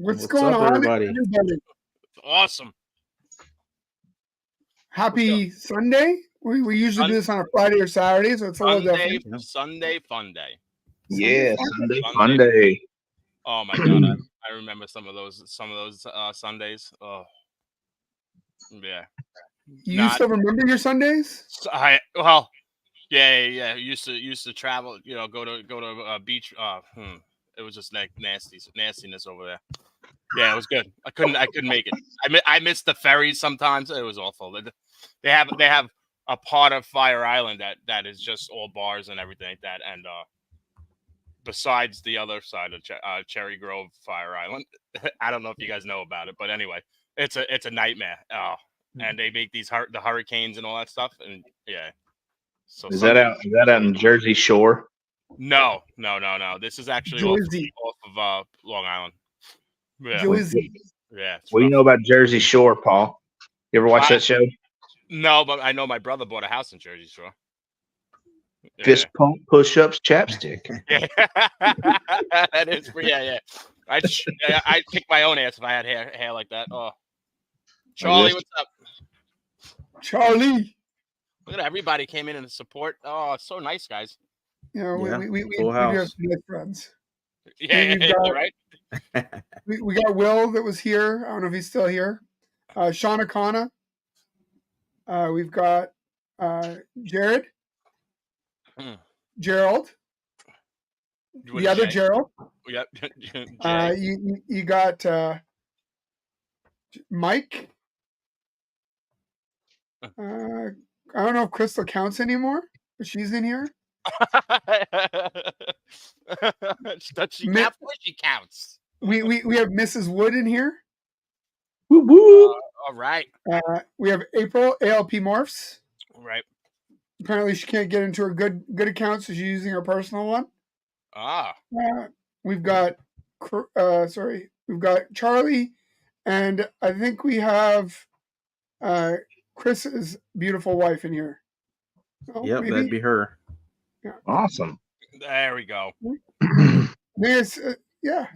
What's going up, on, everybody? Awesome. Happy Sunday. We usually do this on a Friday or Saturday, so it's a little different. Sunday fun day. Yeah, Sunday fun day. Oh my god, I remember some of those Sundays. Oh, yeah. You still remember your Sundays? Yeah. Used to travel. Go to a beach. It was just like nastiness over there. Yeah, it was good. I couldn't make it. I missed the ferries sometimes. It was awful. They have a part of Fire Island that is just all bars and everything like that. And besides the other side of Cherry Grove Fire Island, I don't know if you guys know about it, but anyway, it's a nightmare. And they make the hurricanes and all that stuff. And yeah. So is that out in Jersey Shore? No. This is actually off of Long Island. Yeah. Jersey. Yeah. What do you know about Jersey Shore, Paul? You ever watch that show? No, but I know my brother bought a house in Jersey Shore. Yeah. Fist pump, push-ups, chapstick. Yeah. That is free. Yeah. I'd kick my own ass if I had hair like that. Oh, Charlie, what's up? Charlie. Look at everybody came in and support. Oh, it's so nice, guys. We have house. nice friends. Yeah, right. We got Will that was here. I don't know if he's still here. Sean Akana. We've got Jared. Gerald. The other Gerald. Yep. You got Mike. I don't know if Crystal counts anymore, but she's in here. Does she count? Of course she counts. We have Mrs. Wood in here. Woo woo. All right. We have April ALP Morphs. Right. Apparently, she can't get into her good account, so she's using her personal one. We've got we've got Charlie, and I think we have Chris's beautiful wife in here. Yep, maybe? That'd be her. Yeah. Awesome. There we go. Yes, yeah.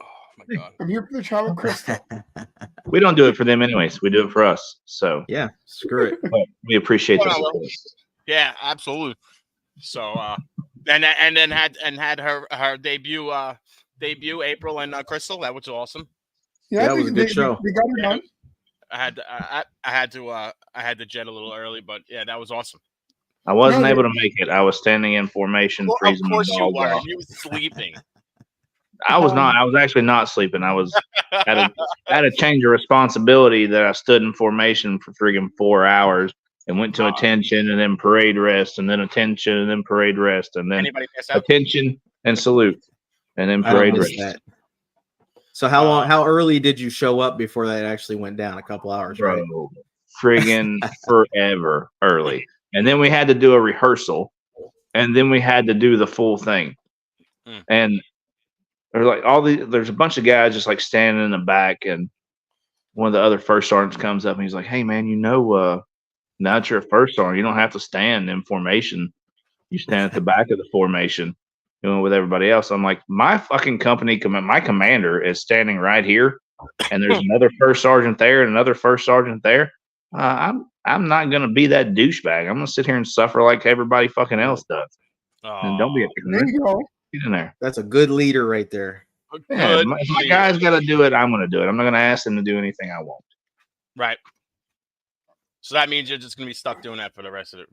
Oh my god. I'm here for the child Crystal. We don't do it for them anyways. We do it for us. So yeah, screw it. But we appreciate the support. Yeah, absolutely. So and then had her debut April and Crystal. That was awesome. Yeah, that was a good show. They got it done. I had to jet a little early, but yeah, that was awesome. I wasn't able to make it. I was standing in formation, freezing. Of course you were. You were sleeping. I was not. I was actually not sleeping. I was had a change of responsibility that I stood in formation for friggin' 4 hours and went to attention and then parade rest and then attention and then parade rest and then attention and salute and then parade rest. That. So how early did you show up before that actually went down? A couple hours, right? Friggin' forever early. And then we had to do a rehearsal, and then we had to do the full thing. And there's a bunch of guys just like standing in the back, and one of the other first sergeants comes up and he's like, "Hey man, now that you're a first sergeant, you don't have to stand in formation. You stand at the back of the formation, with everybody else." I'm like, my fucking company, my commander is standing right here, and there's another first sergeant there and another first sergeant there. I'm not gonna be that douchebag. I'm gonna sit here and suffer like everybody fucking else does. And don't be a there you go. Get in there. That's a good leader right there. Yeah, my guy's got to do it. I'm gonna do it. I'm not gonna ask him to do anything I won't. Right. So that means you're just gonna be stuck doing that for the rest of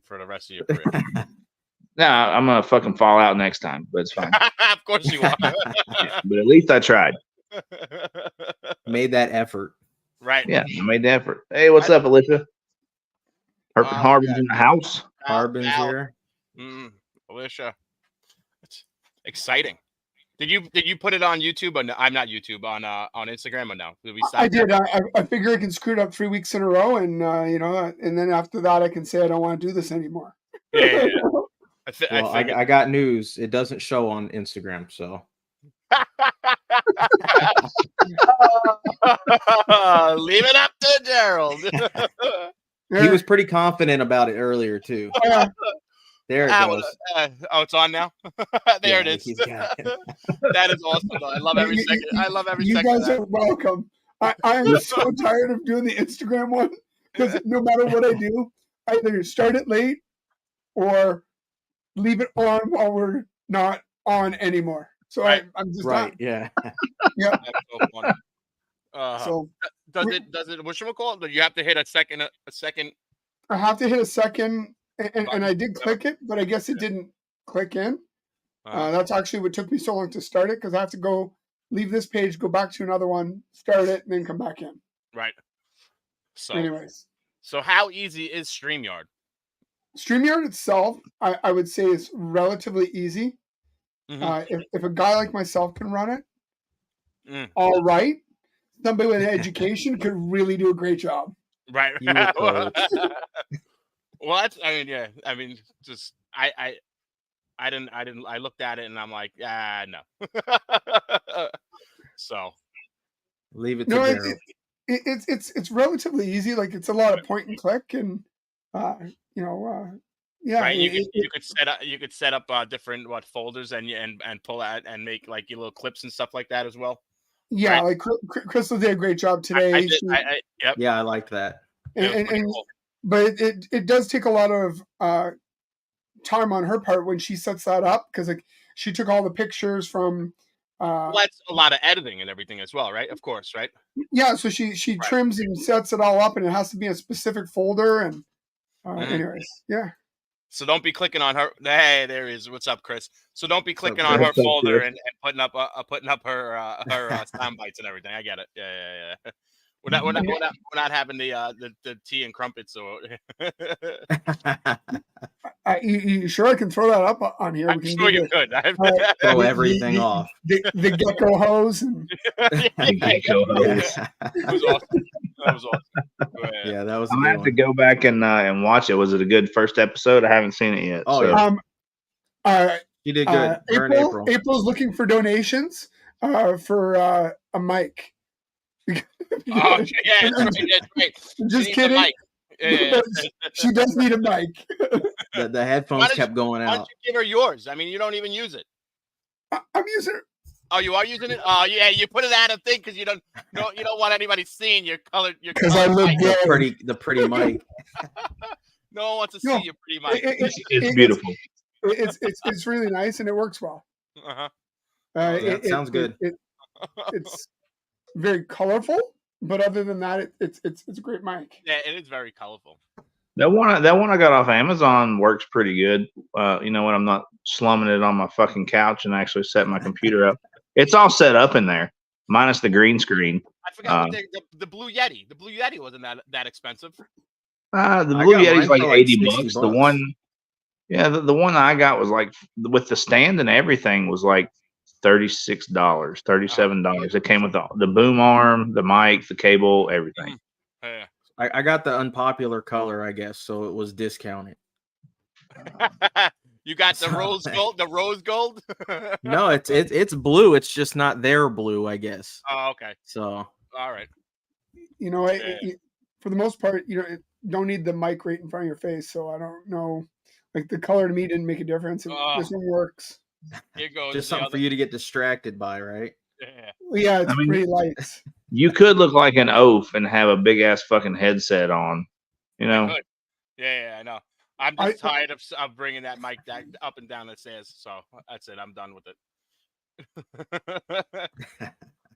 your career. No, I'm gonna fucking fall out next time, but it's fine. Of course you are. Yeah, but at least I tried. Made that effort. Right. Yeah, I made the effort. Hey, what's up, Alicia? Harbin's in the house. Harbin's here. Alicia, it's exciting. Did you put it on YouTube or no? I'm not YouTube on Instagram or no? Did we stop? I did. I figure I can screw it up 3 weeks in a row, and and then after that I can say I don't want to do this anymore. Yeah. I got news. It doesn't show on Instagram, so. Leave it up to Gerald. He was pretty confident about it earlier too. There it Well, goes. it's on now. There it is. He's got it. That is awesome. Though. I love every second. I love every You second. guys are welcome. I am so tired of doing the Instagram one because no matter what I do, I either start it late or leave it on while we're not on anymore. So Right. I'm just Right. done. Yeah. Yeah. That's so funny. So Does it? What should we call it? You have to hit a second. I have to hit a second, and I did click it, but I guess it didn't click in. That's actually what took me so long to start it because I have to go leave this page, go back to another one, start it, and then come back in. Right. So, anyways, so how easy is StreamYard? StreamYard itself, I would say, is relatively easy. If a guy like myself can run it, all right. Somebody with education could really do a great job. Right. You Well, that's. I mean, yeah. I mean, just I looked at it and I'm like, no. So leave it to No, Daryl. it's relatively easy. Like it's a lot of point and click, and yeah. Right. You could set up different folders and pull out and make like your little clips and stuff like that as well. Yeah, right? like Crystal did a great job today. Yep. Yeah, I liked that. And but it does take a lot of time on her part when she sets that up because like she took all the pictures from. Well, that's a lot of editing and everything as well, right? Of course, right? Yeah, so she trims and sets it all up, and it has to be a specific folder. And anyways, yeah. So don't be clicking on her. Hey, there he is. What's up, Chris? So don't be clicking on her folder and putting up her sound bites and everything. I get it. Yeah. We're not having the tea and crumpets. So you sure I can throw that up on here? I'm sure you could. Throw everything off. The gecko hose. And... The gecko hose. That was awesome. Yeah, that was. I'm gonna have to go back and watch it. Was it a good first episode? I haven't seen it yet. Oh so. yeah. You did good. April's looking for donations for a mic. Oh yeah, that's right. Just kidding. Yeah. She does need a mic. The headphones kept going out. Why don't you give her yours? I mean, you don't even use it. I'm using it. Oh, you are using it? Oh, yeah. You put it out of thing because you don't want anybody seeing your color. Because I look good. The pretty mic. No one wants to see your pretty mic. It's beautiful. It's really nice and it works well. Sounds good. It's very colorful, but other than that, it's a great mic. Yeah, it is very colorful. That one I got off Amazon works pretty good. When I'm not slumming it on my fucking couch and actually set my computer up. It's all set up in there, minus the green screen. I forgot the Blue Yeti. The Blue Yeti wasn't that expensive. The Blue Yeti's like $80. The one, the one I got was like with the stand and everything was like $36, $37. It came with the boom arm, the mic, the cable, everything. Yeah. I got the unpopular color, I guess, so it was discounted. You got the rose gold. The rose gold. No, it's blue. It's just not their blue, I guess. Oh, okay. So all right. For the most part, don't need the mic right in front of your face. So I don't know. Like the color to me didn't make a difference. This one works. Here goes. Just something for you to get distracted by, right? Yeah. Well, yeah, it's pretty light. You could look like an oaf and have a big ass fucking headset on. Yeah, I know. I'm just tired of bringing that mic up and down the stairs. So that's it. I'm done with it.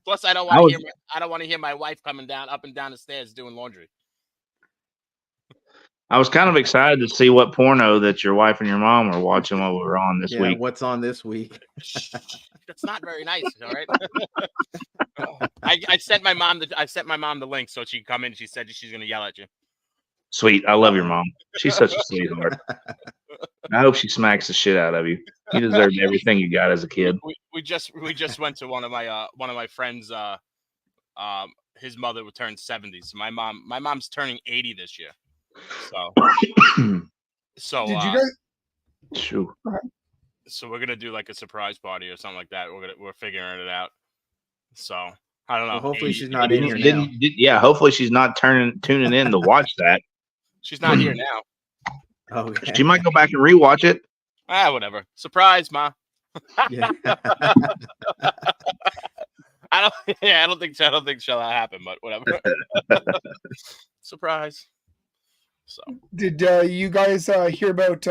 Plus, I don't want to hear my wife coming up and down the stairs doing laundry. I was kind of excited to see what porno that your wife and your mom were watching while we were on this week. What's on this week? That's not very nice. All right. I sent my mom the link so she can come in. She said she's going to yell at you. Sweet. I love your mom. She's such a sweetheart. I hope she smacks the shit out of you. You deserved everything you got as a kid. We just went to one of my friends. His mother would turn 70. So my mom's turning 80 this year. So did you guys? Sure. So we're gonna do like a surprise party or something like that. We're figuring it out. So I don't know. Well, hopefully she's not in here now. Yeah, hopefully she's not tuning in to watch that. She's not here now. Okay. She might go back and rewatch it. Whatever. Surprise, ma. Yeah. I don't. Yeah, I don't think shall happen, but whatever. Surprise. So Did you guys hear about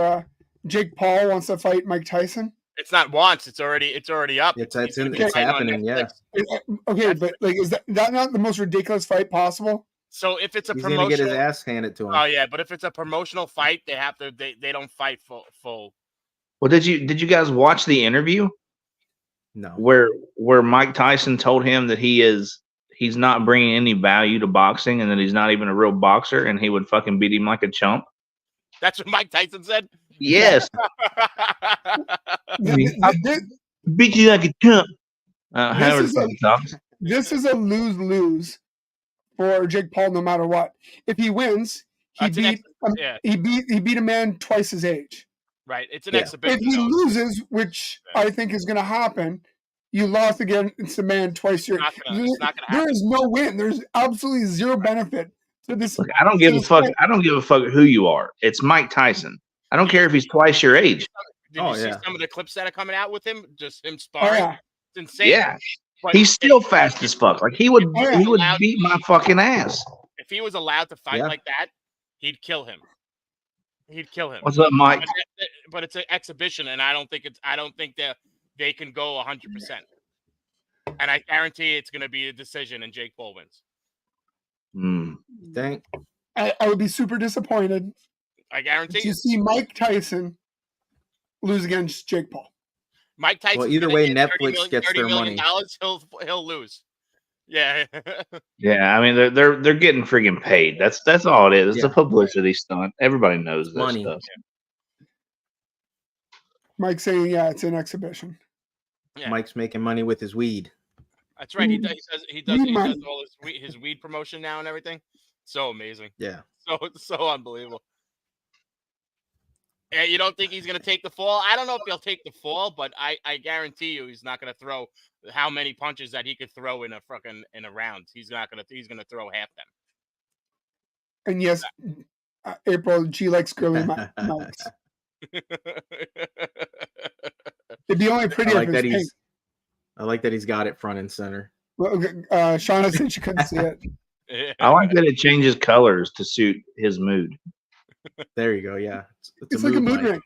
Jake Paul wants to fight Mike Tyson? it's not once. It's already up. It's it's happening. Yeah. Okay, but like, is that not the most ridiculous fight possible? So if it's a He's gonna promotional, get his ass handed to him. oh yeah, but if it's a promotional fight, they have to. They don't fight full. Well, did you guys watch the interview No. where Mike Tyson told him that he's not bringing any value to boxing and that he's not even a real boxer and he would fucking beat him like a chump? That's what Mike Tyson said. Yes. Beat you like a chump. This is a lose-lose for Jake Paul, no matter what. If he wins, he beat a man twice his age. Right, it's an exhibition. If he loses, which I think is going to happen, you lost against a man twice your age. There is no win. There's absolutely zero benefit to this. Look, I don't give a fuck. I don't give a fuck who you are. It's Mike Tyson. I don't care if he's twice your age. Did you see some of the clips that are coming out with him? Just him sparring. Oh, yeah. It's insane. Yeah. But he's still fast as fuck. Like he would beat my fucking ass. If he was allowed to fight like that, he'd kill him. He'd kill him. What's up, Mike? But it's an exhibition, and I don't think that they can go 100%. And I guarantee it's going to be a decision, and Jake Paul wins. Dang. I would be super disappointed. I guarantee you see Mike Tyson lose against Jake Paul. Mike Tyson. Well, either way, Netflix gets their money. He'll lose. Yeah. Yeah, I mean they're getting friggin' paid. That's all it is. It's a publicity stunt. Everybody knows this money. stuff. Mike's saying, yeah, it's an exhibition. Yeah. Mike's making money with his weed. That's right. He does all his weed promotion now and everything. So amazing. Yeah. So unbelievable. Yeah, you don't think he's going to take the fall? I don't know if he'll take the fall, but I guarantee you he's not going to throw how many punches that he could throw in a round. He's going to throw half them. And yes, April G likes girly mouths. It'd be only pretty if it's pink. I like that he's got it front and center. Well, Shauna said she couldn't see it. I like that it changes colors to suit his mood. There you go. Yeah, it's like a mood ring.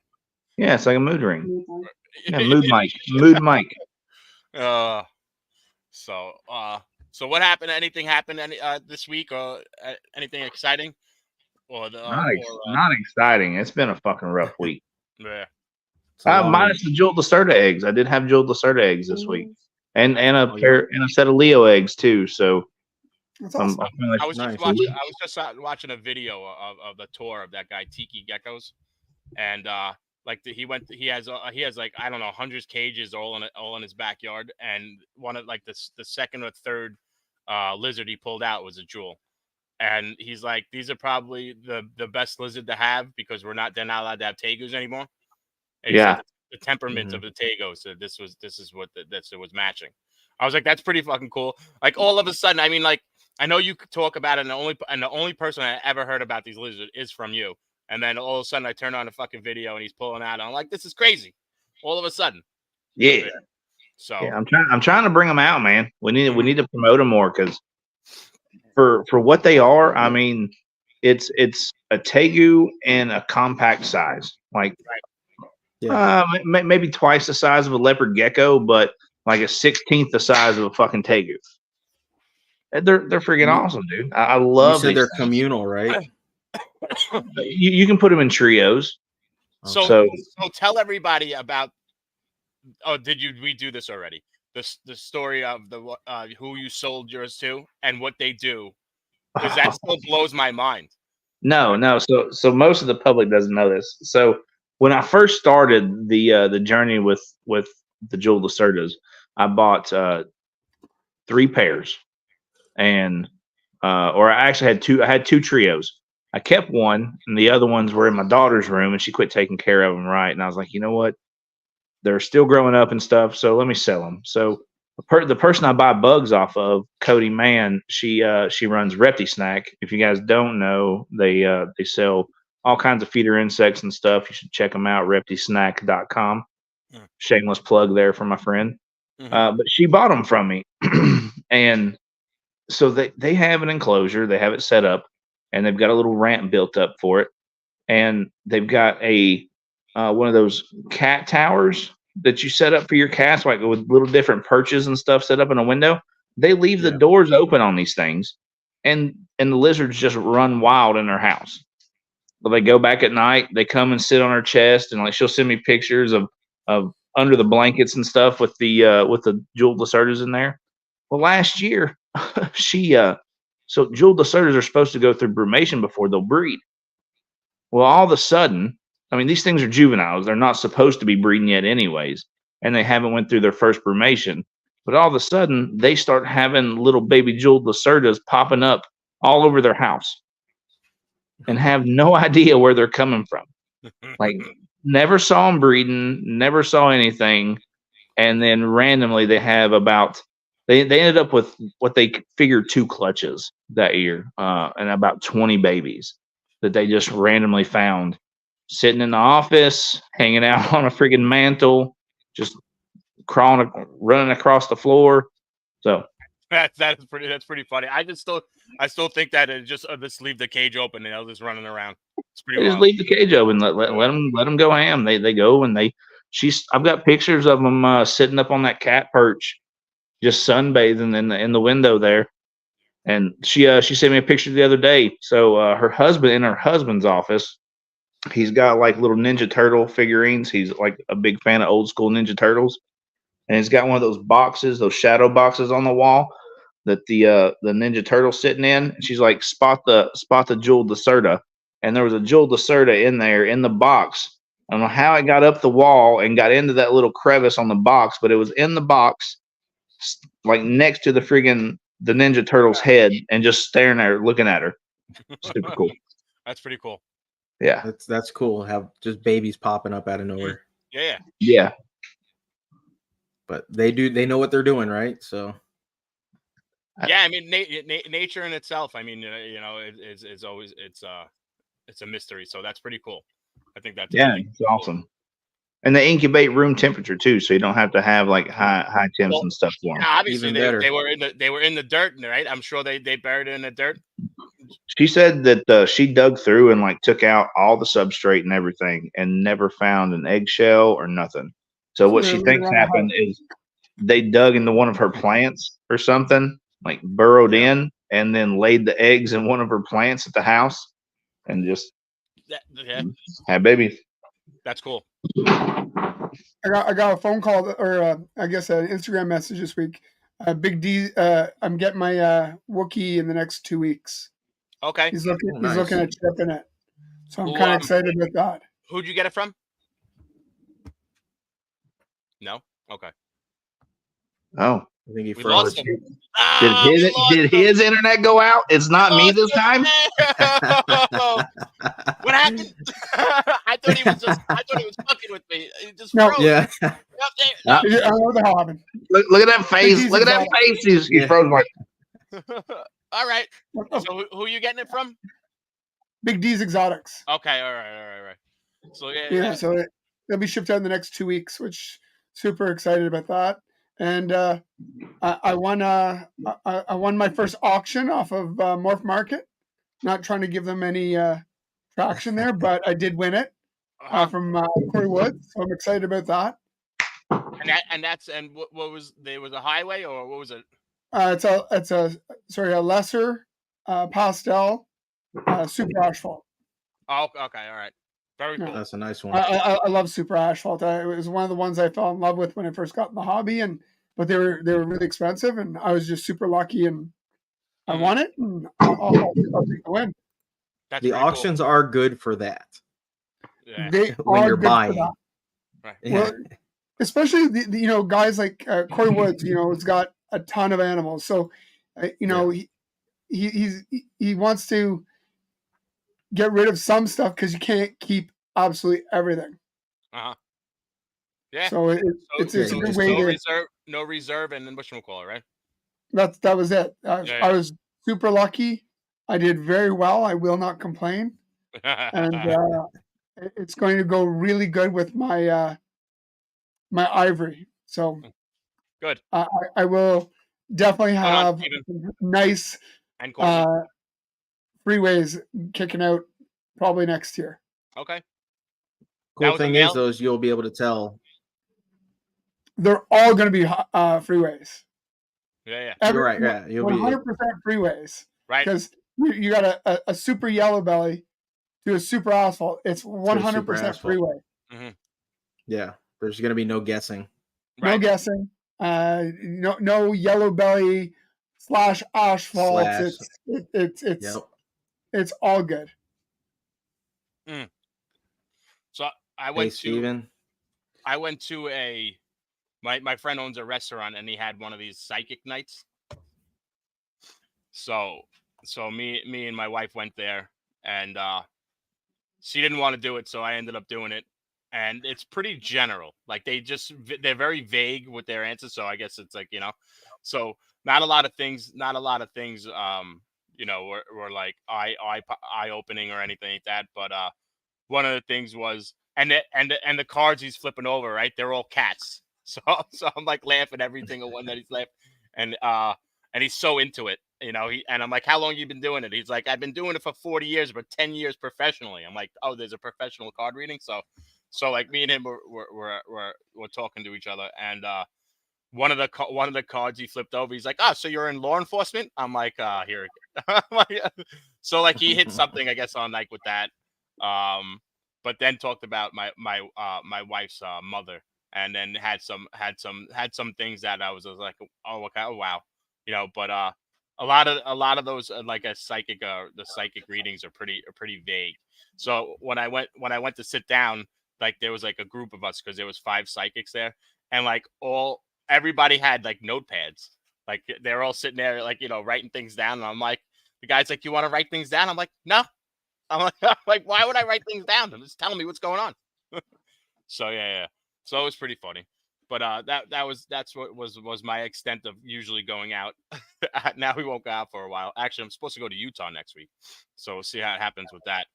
Yeah, it's like a mood ring. Yeah, mood mic. Mood mic. So what happened? Anything happened this week or anything exciting? Not exciting. It's been a fucking rough week. Yeah. Minus the Jolt Lacerda eggs. I did have Jolt Lacerda eggs this week, and a set of Leo eggs too. So awesome. I was just watching a video of the tour of that guy Tiki Geckos, and he has like I don't know hundreds cages all in his backyard, and one of like the second or third lizard he pulled out was a jewel. And he's like, these are probably the best lizard to have because they're not allowed to have tegus anymore. And the temperament of the tego. So this is what was matching. I was like, that's pretty fucking cool. Like all of a sudden, I mean, like I know you could talk about it, and the only person I ever heard about these lizards is from you. And then all of a sudden, I turn on a fucking video and he's pulling out. And I'm like, this is crazy. All of a sudden. Yeah. So yeah, I'm trying to bring them out, man. We need to promote them more because. For what they are, I mean, it's a tegu in a compact size, like maybe twice the size of a leopard gecko, but like a 16th the size of a fucking tegu. They're freaking awesome, dude. I love. You said they're communal, right? You can put them in trios. So tell everybody about. Oh, we do this already? The story of the who you sold yours to and what they do, because that still blows my mind. No. So most of the public doesn't know this. So when I first started the journey with the Jolt Lacerdas, I bought 3 pairs, and or I actually had 2. I had 2 trios. I kept one, and the other ones were in my daughter's room, and she quit taking care of them right. And I was like, you know what? They're still growing up and stuff, so let me sell them. So the person I buy bugs off of, Cody Mann, she runs Repti Snack. If you guys don't know, they sell all kinds of feeder insects and stuff. You should check them out, reptisnack.com. Shameless plug there for my friend. But she bought them from me. And so they have an enclosure, they have it set up, and they've got a little ramp built up for it. And they've got a one of those cat towers that you set up for your cats, like with little different perches and stuff set up in a window. They leave the doors open on these things, and the lizards just run wild in their house. But they go back at night. They come and sit on her chest, and like she'll send me pictures of under the blankets and stuff with the jeweled lacerdas in there. Well, last year she so jeweled lacerdas are supposed to go through brumation before they'll breed. Well, all of a sudden, I mean, these things are juveniles. They're not supposed to be breeding yet anyways, and they haven't went through their first brumation. But all of a sudden, they start having little baby jeweled lacerdas popping up all over their house and have no idea where they're coming from. Like, never saw them breeding, never saw anything. And then randomly they have they ended up with what they figured 2 clutches that year, and about 20 babies that they just randomly found sitting in the office, hanging out on a friggin' mantle, just running across the floor. So that's pretty funny. I still think that it just leave the cage open and they'll just running around. It's pretty just wild. leave the cage open, let them go ham. They go and I've got pictures of them sitting up on that cat perch, just sunbathing in the window there. And she sent me a picture the other day. So her husband, in her husband's office, he's got like little Ninja Turtle figurines. He's like a big fan of old school Ninja Turtles, and he's got one of those boxes, those shadow boxes on the wall that the Ninja Turtle's sitting in. And she's like, spot the jeweled lacerda, and there was a jeweled lacerda in there in the box. I don't know how it got up the wall and got into that little crevice on the box, but it was in the box, like next to the Ninja Turtle's head, and just staring at her, looking at her. Super cool. That's pretty cool. Yeah, that's cool. Have just babies popping up out of nowhere. Yeah. But they know what they're doing, right? So. Yeah, I mean, nature in itself. I mean, it's always it's a mystery. So that's pretty cool. I think that's it's awesome. And they incubate room temperature too, so you don't have to have like high temps and stuff for them. Yeah, obviously they were in the dirt, right? I'm sure they buried it in the dirt. She said that she dug through and like took out all the substrate and everything, and never found an eggshell or nothing. So what she thinks happened is they dug into one of her plants or something, like burrowed in, and then laid the eggs in one of her plants at the house, and just had babies. That's cool. I got a phone call, or I guess an Instagram message this week. Big D, I'm getting my Wookiee in the next 2 weeks. Okay. He's looking at shipping it, so I'm kind of excited about that. Who'd you get it from? No. Okay. Oh, I think he lost him. Did his internet go out? It's not me this time. What happened? I thought he was fucking with me. He just froze. Yeah. I don't know what the hell happened. Look at that face. Look at that face. He froze like. All right. So who are you getting it from? Big D's Exotics. Okay. All right. So So they'll be shipped out in the next 2 weeks, which super excited about that. And I won my first auction off of Morph Market. Not trying to give them any traction there, but I did win it from Corey Woods. So I'm excited about that. And what was there was a highway or what was it? It's a lesser pastel super asphalt. Oh, okay, all right, very cool. That's a nice one. I love super asphalt. It was one of the ones I fell in love with when I first got in the hobby, but they were really expensive, and I was just super lucky, and I won it, and I'll take the win. The auctions are good for that. Yeah. They when are you're good buying. for that. Right. Well, especially the guys like Corey Woods, has got a ton of animals, so he wants to get rid of some stuff because you can't keep absolutely everything. Yeah. So it's a good way no reserve, and then whatchamacallit, right? That was it. I was super lucky. I did very well. I will not complain. and it's going to go really good with my my ivory. So good. I will definitely Hold on, have Steven. nice And Courtney. freeways kicking out probably next year. Okay. Cool was a thing is, male? though, is you'll be able to tell. They're all going to be freeways. Yeah. You're right. Yeah, you'll be 100% freeways. Right. Because you got a super yellow belly to a super asphalt. It's to a super 100% asphalt. freeway. Mm-hmm. Yeah, there's gonna be no guessing. No Right. guessing. No yellow belly / asphalt. Slash. It's Yep. it's all good. So I Hey, went to Steven. my friend owns a restaurant and he had one of these psychic nights. So me and my wife went there and she didn't want to do it, so I ended up doing it. And it's pretty general. Like they're very vague with their answers, so I guess it's like, so not a lot of things were like eye opening or anything like that, but one of the things was and the cards he's flipping over, right? They're all cats. So I'm like laughing every single one that he's laughing, and he's so into it, and I'm like, how long you been doing it? He's like, I've been doing it for 40 years, but 10 years professionally. I'm like, oh, there's a professional card reading. So like me and him were talking to each other, and one of the cards he flipped over, he's like, oh, so you're in law enforcement? I'm like, here. So like he hit something, I guess, on like with that. But then talked about my wife's mother, and then had some things that I was like, oh, okay, oh wow, But a lot of those like the psychic readings are pretty vague. So when I went to sit down, like there was like a group of us because there was 5 psychics there, and like everybody had like notepads, like they're all sitting there like writing things down, and I'm like, the guy's like, you want to write things down? I'm like, no. I'm like, why would I write things down? Just telling me what's going on. So yeah. So it was pretty funny. But that's what was my extent of usually going out. Now we won't go out for a while. Actually, I'm supposed to go to Utah next week, so we'll see how it happens with that.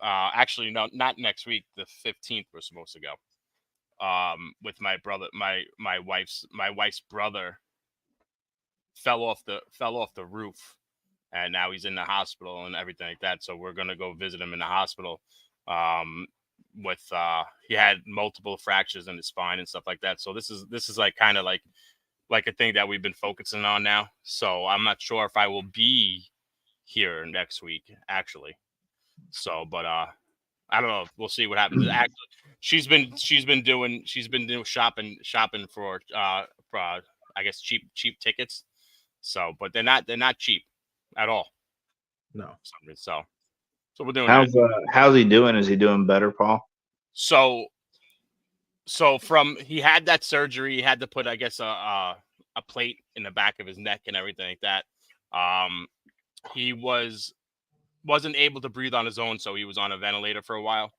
Actually, no, not next week. The 15th we're supposed to go. With my brother, my wife's brother fell off the roof, and now he's in the hospital and everything like that. So we're gonna go visit him in the hospital. With he had multiple fractures in his spine and stuff like that. So this is like kind of like a thing that we've been focusing on now. So I'm not sure if I will be here next week, actually. So, but I don't know. We'll see what happens. Actually, she's been doing shopping for I guess cheap tickets. So, but they're not cheap at all. No. So we're doing how's he doing? Is he doing better, Paul? So from he had that surgery, he had to put, I guess, a plate in the back of his neck and everything like that. He wasn't able to breathe on his own, so he was on a ventilator for a while.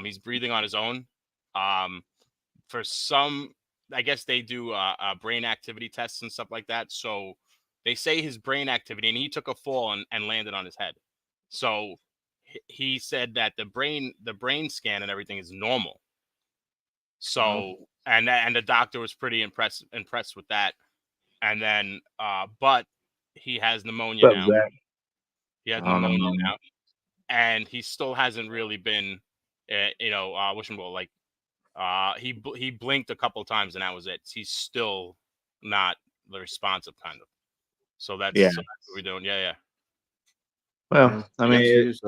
He's breathing on his own. For some, I guess they do brain activity tests and stuff like that. So they say his brain activity, and he took a fall and landed on his head. So he said that the brain scan and everything is normal. So and the doctor was pretty impressed with that. And then but he has pneumonia now. He has pneumonia now, and he still hasn't really been like he blinked a couple of times and that was it. He's still not the responsive kind of. So that's what we're doing. Yeah. Well, I mean, it's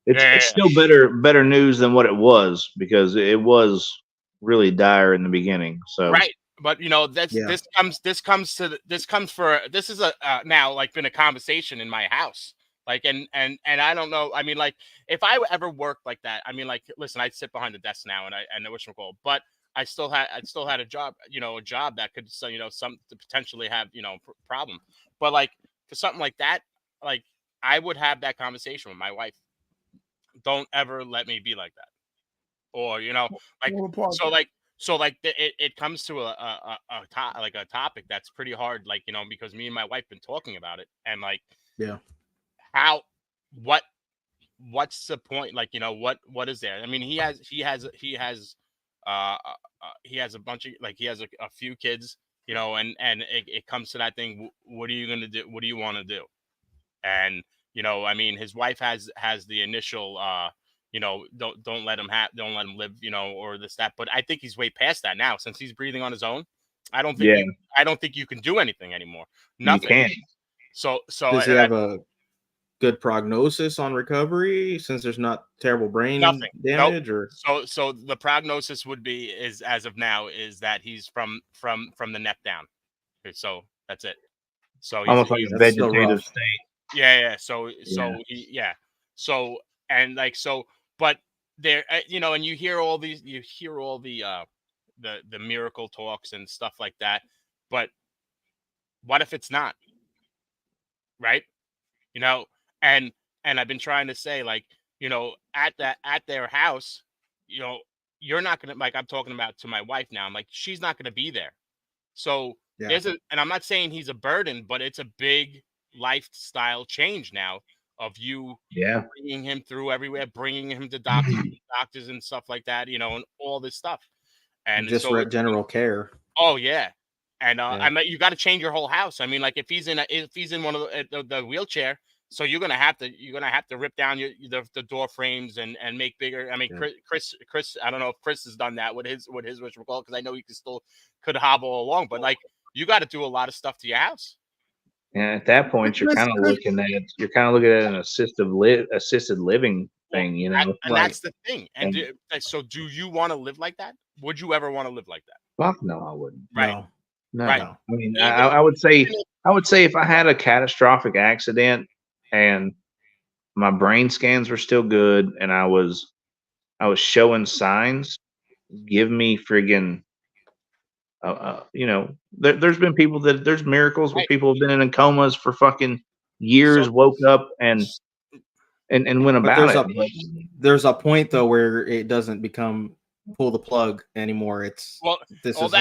Yeah. still better news than what it was, because it was really dire in the beginning. So right, but this comes for this is now like been a conversation in my house, like and I don't know. I mean, like if I ever worked like that, I mean, like listen, I sit behind the desk now and I know which one call, but I still had a job, a job that could some to potentially have problem, but like for something like that, like I would have that conversation with my wife. Don't ever let me be like that, or it comes to a topic that's pretty hard, like because me and my wife been talking about it, and like yeah, how what what's the point? Like, what is there? I mean, he has a bunch of, like, he has a few kids, and it comes to that thing. What are you gonna do? What do you want to do? And I mean, his wife has the initial, don't let him live, or this that. But I think he's way past that now, since he's breathing on his own. I don't think you can do anything anymore. Nothing. You can't. So Does he have a good prognosis on recovery, since there's not terrible brain damage? Nope. Or so the prognosis would be, is, as of now, is that he's from the neck down. So that's it. So almost like a vegetative state. Yeah. So and like, so, but there, and you hear all the miracle talks and stuff like that. But what if it's not? Right? And I've been trying to say, like, at their house, you're not gonna, like, I'm talking about to my wife now. I'm like, she's not gonna be there. So and I'm not saying he's a burden, but it's a big lifestyle change now of you bringing him through everywhere, bringing him to doctors and stuff like that, and all this stuff. And just so, general care. Oh yeah. And I mean, you got to change your whole house. I mean, like, if he's in one of the wheelchair, so you're gonna have to rip down the door frames and make bigger. I mean, Chris, I don't know if Chris has done that with his because I know he could hobble along, but like, you got to do a lot of stuff to your house. And at that point, you're kind of looking at an assisted living thing, And that's the thing. And so, do you want to live like that? Would you ever want to live like that? Fuck no, I wouldn't. Right. No. Right. I mean, I would say if I had a catastrophic accident and my brain scans were still good and I was showing signs, give me friggin', there's been people there's miracles where people have been in comas for fucking years, woke up and went about it. There's a point though where it doesn't become pull the plug anymore. It's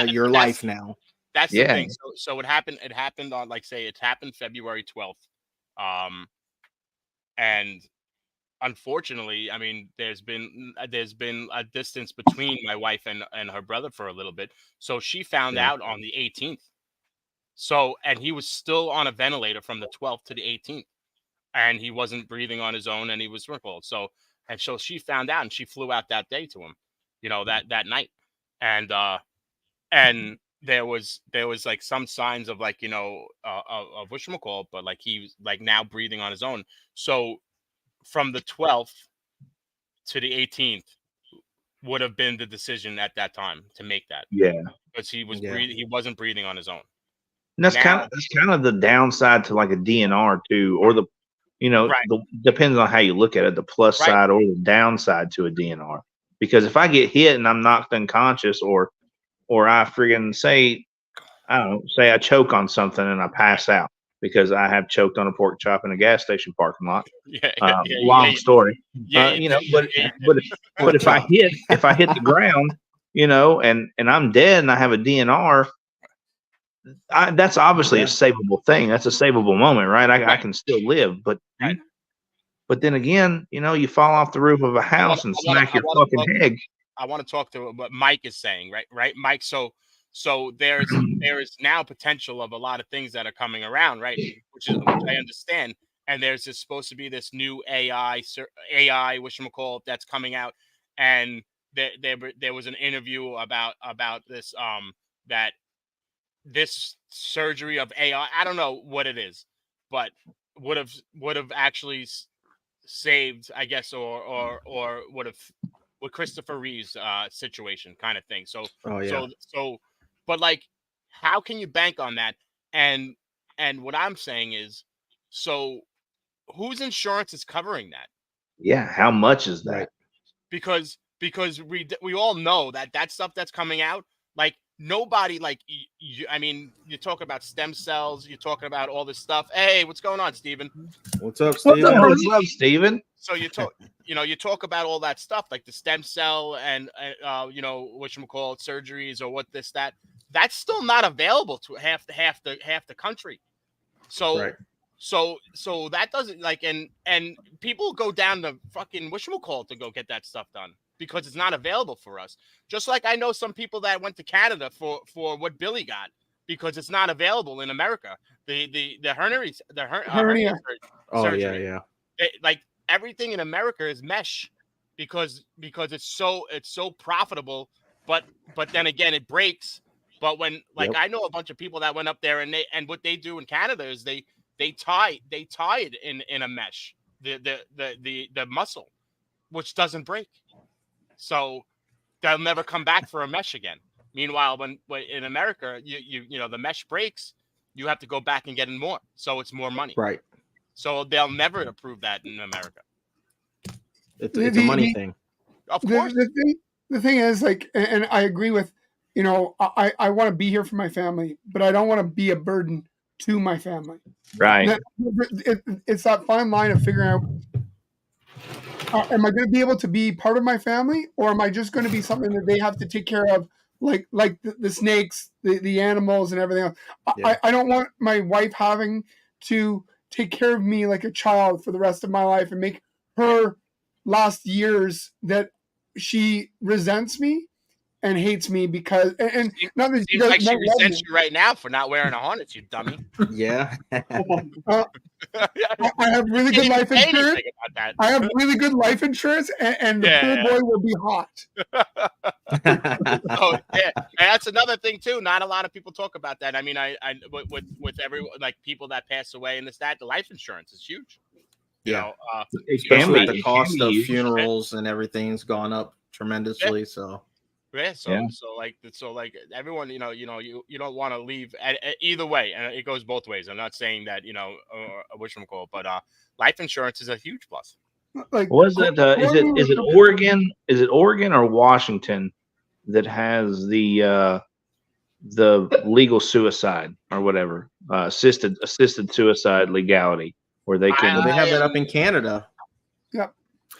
your life now. That's the thing. So it happened on, like, say, it happened February 12th. And unfortunately, I mean, there's been a distance between my wife and her brother for a little bit. So she found out on the 18th. So, and he was still on a ventilator from the 12th to the 18th, and he wasn't breathing on his own, and he was crippled. So she found out, and she flew out that day to him, that night. And there was like some signs of, like, of whatchamacallit, but like, he was like now breathing on his own. So from the 12th to the 18th would have been the decision at that time to make that. Yeah. Because he wasn't breathing on his own. And that's kind of the downside to like a DNR too, or depends on how you look at it, the plus side or the downside to a DNR. Because if I get hit and I'm knocked unconscious, or I friggin' say I choke on something and I pass out because I have choked on a pork chop in a gas station parking lot. Long story. But if I hit the ground, and I'm dead and I have a DNR, that's obviously a savable thing. That's a savable moment, right? I can still live, but then again, you fall off the roof of a house and smack your fucking head. I want to talk to what Mike is saying, right, Mike. So there is now potential of a lot of things that are coming around, right? Which I understand. And there's supposed to be this new AI, whatchamacallit, that's coming out, and there was an interview about this that this surgery of AI, I don't know what it is, but would have actually saved, I guess, or would have, with Christopher Reeve's situation kind of thing. So but like, how can you bank on that? And what I'm saying is, so whose insurance is covering that? Yeah, how much is that? Because we all know that stuff that's coming out, like, nobody, like, I mean, you talk about stem cells, you're talking about all this stuff. Hey, what's going on, Steven? What's up, Steven? What's up, Steven? So you talk about all that stuff, like the stem cell and whatchamacallit, surgeries or what this, that. That's still not available to half the country. So So that doesn't like, and people go down to fucking whatchamacallit to go get that stuff done because it's not available for us. Just like I know some people that went to Canada for what Billy got because it's not available in America. The hernia surgery. Yeah. Like everything in America is mesh because it's so profitable. But then again, it breaks. But when I know a bunch of people that went up there and what they do in Canada is they tie it in a mesh, the muscle, which doesn't break. So they'll never come back for a mesh again. Meanwhile, when in America, you know the mesh breaks, you have to go back and get in more. So it's more money. Right. So they'll never approve that in America. It's a money thing. Of course. The thing is, like, and I agree with, you know, I want to be here for my family, but I don't want to be a burden to my family. Right. It's that fine line of figuring out, am I going to be able to be part of my family, or am I just going to be something that they have to take care of, like the snakes, the animals, and everything else? Yeah. I don't want my wife having to take care of me like a child for the rest of my life and make her last years that she resents me and hates me because and not that seems like she resents you right now for not wearing a harness, you dummy. Yeah. I have really good life insurance. I have really good life insurance, and the pool boy will be hot. Oh yeah, and that's another thing too. Not a lot of people talk about that. I mean, I with everyone, like people that pass away and the life insurance is huge. You know, especially the cost of funerals and everything's gone up tremendously. Yeah. So like everyone, you don't want to leave either way, and it goes both ways. I'm not saying that whatchamacallit, but life insurance is a huge plus. Like, was it? Is it Oregon? Is it Oregon or Washington that has the legal suicide or whatever assisted suicide legality, where they can? They have that up in Canada. Yeah.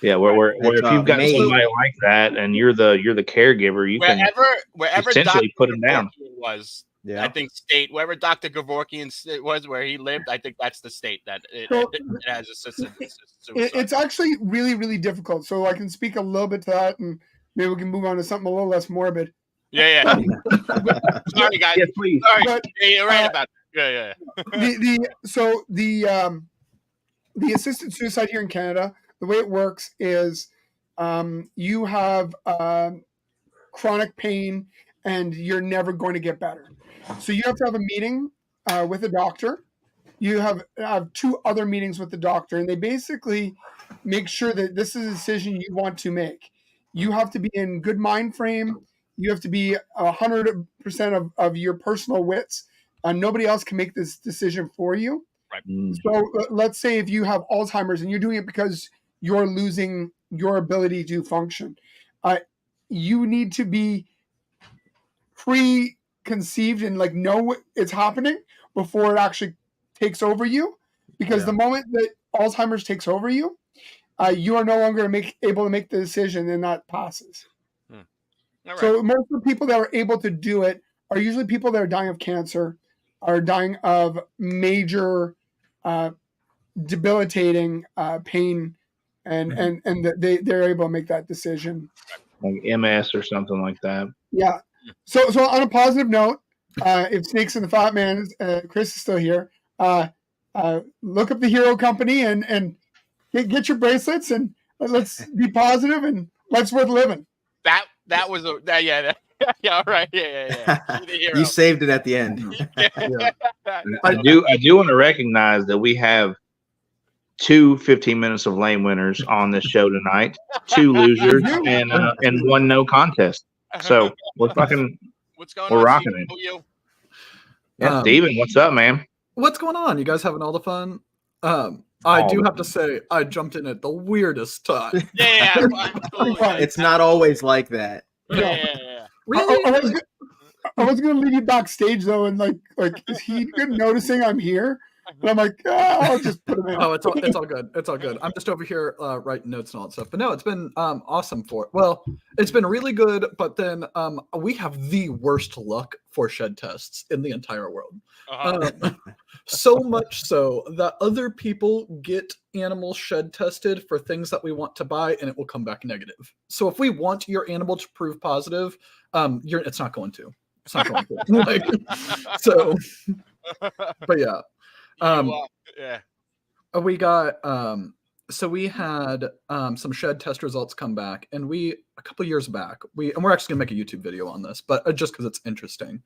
Yeah, where if you've got somebody like that and you're the caregiver, you wherever essentially Dr. put them down. Was I think wherever Dr. Gavorkian was where he lived, I think that's the state that it has assisted suicide. It's actually really, really difficult. So I can speak a little bit to that, and maybe we can move on to something a little less morbid. Yeah. Sorry, guys. Yes, please. Sorry. But, you're right about that. Yeah. The assisted suicide here in Canada, the way it works is you have chronic pain and you're never going to get better. So you have to have a meeting with a doctor. You have 2 other meetings with the doctor, and they basically make sure that this is a decision you want to make. You have to be in good mind frame. You have to be 100% of your personal wits. Nobody else can make this decision for you. Right. So let's say if you have Alzheimer's and you're doing it because you're losing your ability to function, you need to be preconceived and like know it's happening before it actually takes over you. Because the moment that Alzheimer's takes over you, you are no longer able to make the decision, and that passes. Right. So most of the people that are able to do it are usually people that are dying of cancer, are dying of major debilitating pain, and they're able to make that decision, like MS or something like that. Yeah. So on a positive note, if Snakes and the Fat Man, Chris is still here, look up the Hero Company and get your bracelets, and let's be positive, and life's worth living. That was all right. Yeah. You saved it at the end. I do want to recognize that we have 2 15 minutes of lame winners on this show tonight, 2 losers, and 1 no contest. So we're fucking, we're rocking it. Yeah, Steven, what's up, man? What's going on? You guys having all the fun? I do have to say, I jumped in at the weirdest time. Yeah, it's not always like that. Yeah. Really? I was gonna leave you backstage though, and like is he good noticing I'm here? And I'm like, I'll just put them in. Oh, it's all good. It's all good. I'm just over here writing notes and all that stuff. But no, it's been awesome for it. Well, it's been really good. But then we have the worst luck for shed tests in the entire world. So much so that other people get animals shed tested for things that we want to buy, and it will come back negative. So if we want your animal to prove positive, it's not going to. It's not going to. Like, so, but yeah. We got so we had some shed test results come back, and a couple years back, and we're actually gonna make a YouTube video on this, but just because it's interesting.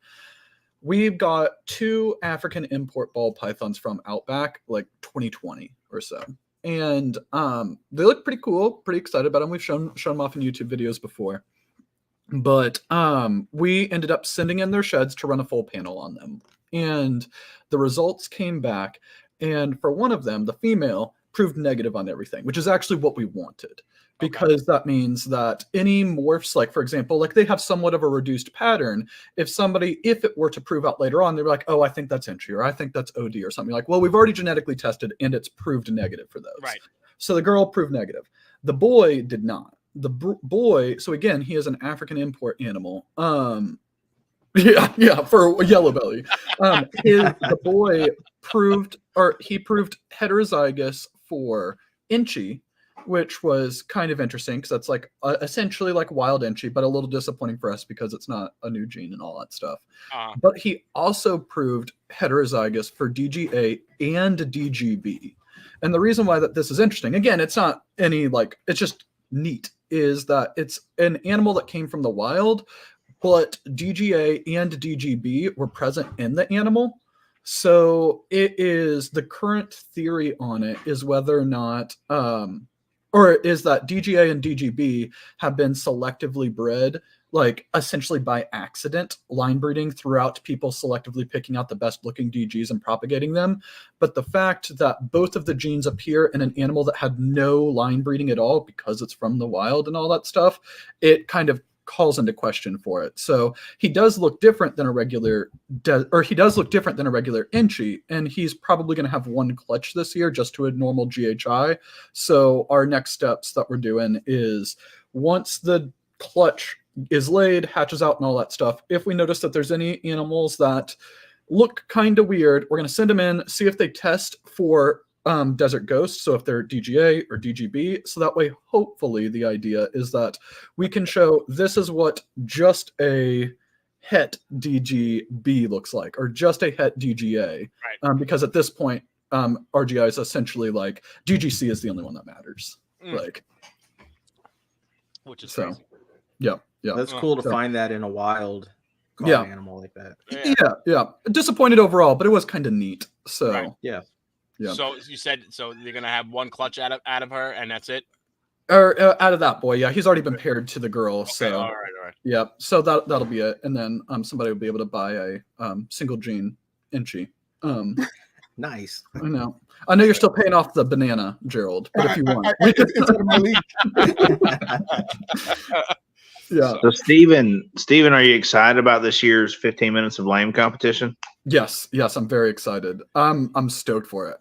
We've got 2 African import ball pythons from Outback, like 2020 or so. And they look pretty cool, pretty excited about them. We've shown them off in YouTube videos before. But we ended up sending in their sheds to run a full panel on them. And the results came back. And for one of them, the female proved negative on everything, which is actually what we wanted. Because that means that any morphs, like for example, like they have somewhat of a reduced pattern. If it were to prove out later on, they're like, oh, I think that's entry, or I think that's OD or something. Like, well, we've already genetically tested and it's proved negative for those. Right. So the girl proved negative. The boy did not. The boy, so again, he is an African import animal. Yeah, for a yellow belly. The boy proved heterozygous for Inchy, which was kind of interesting because that's like essentially like wild Inchy, but a little disappointing for us because it's not a new gene and all that stuff. But he also proved heterozygous for DGA and DGB. And the reason why this is interesting, again, it's not any like, it's just neat, is that it's an animal that came from the wild, but DGA and DGB were present in the animal. So it is, the current theory on it is whether or not, or is that DGA and DGB have been selectively bred, like essentially by accident, line breeding throughout people selectively picking out the best looking DGs and propagating them. But the fact that both of the genes appear in an animal that had no line breeding at all because it's from the wild and all that stuff, it kind of calls into question for it. So he does look different than a regular, Inchy, and he's probably going to have 1 clutch this year just to a normal GHI. So our next steps that we're doing is once the clutch is laid, hatches out and all that stuff, if we notice that there's any animals that look kind of weird, we're going to send them in, see if they test for desert ghosts, so if they're DGA or DGB, so that way hopefully the idea is that we can show this is what just a het DGB looks like, or just a het DGA, right. Because at this point RGI is essentially like DGC is the only one that matters, like, which is so crazy. Yeah that's cool to find that in a wild animal like that. Yeah disappointed overall, but it was kind of neat. So right. Yeah. So you said you're gonna have 1 clutch out of her, and that's it. Or out of that boy, yeah, he's already been paired to the girl. Okay, so all right. Yeah, so that'll be it, and then somebody will be able to buy a single gene Inchy. Nice. I know you're still paying off the banana, Gerald, but if you want, it's out of my league. Yeah. So Steven, are you excited about this year's 15 minutes of lame competition? Yes, I'm very excited. I'm stoked for it.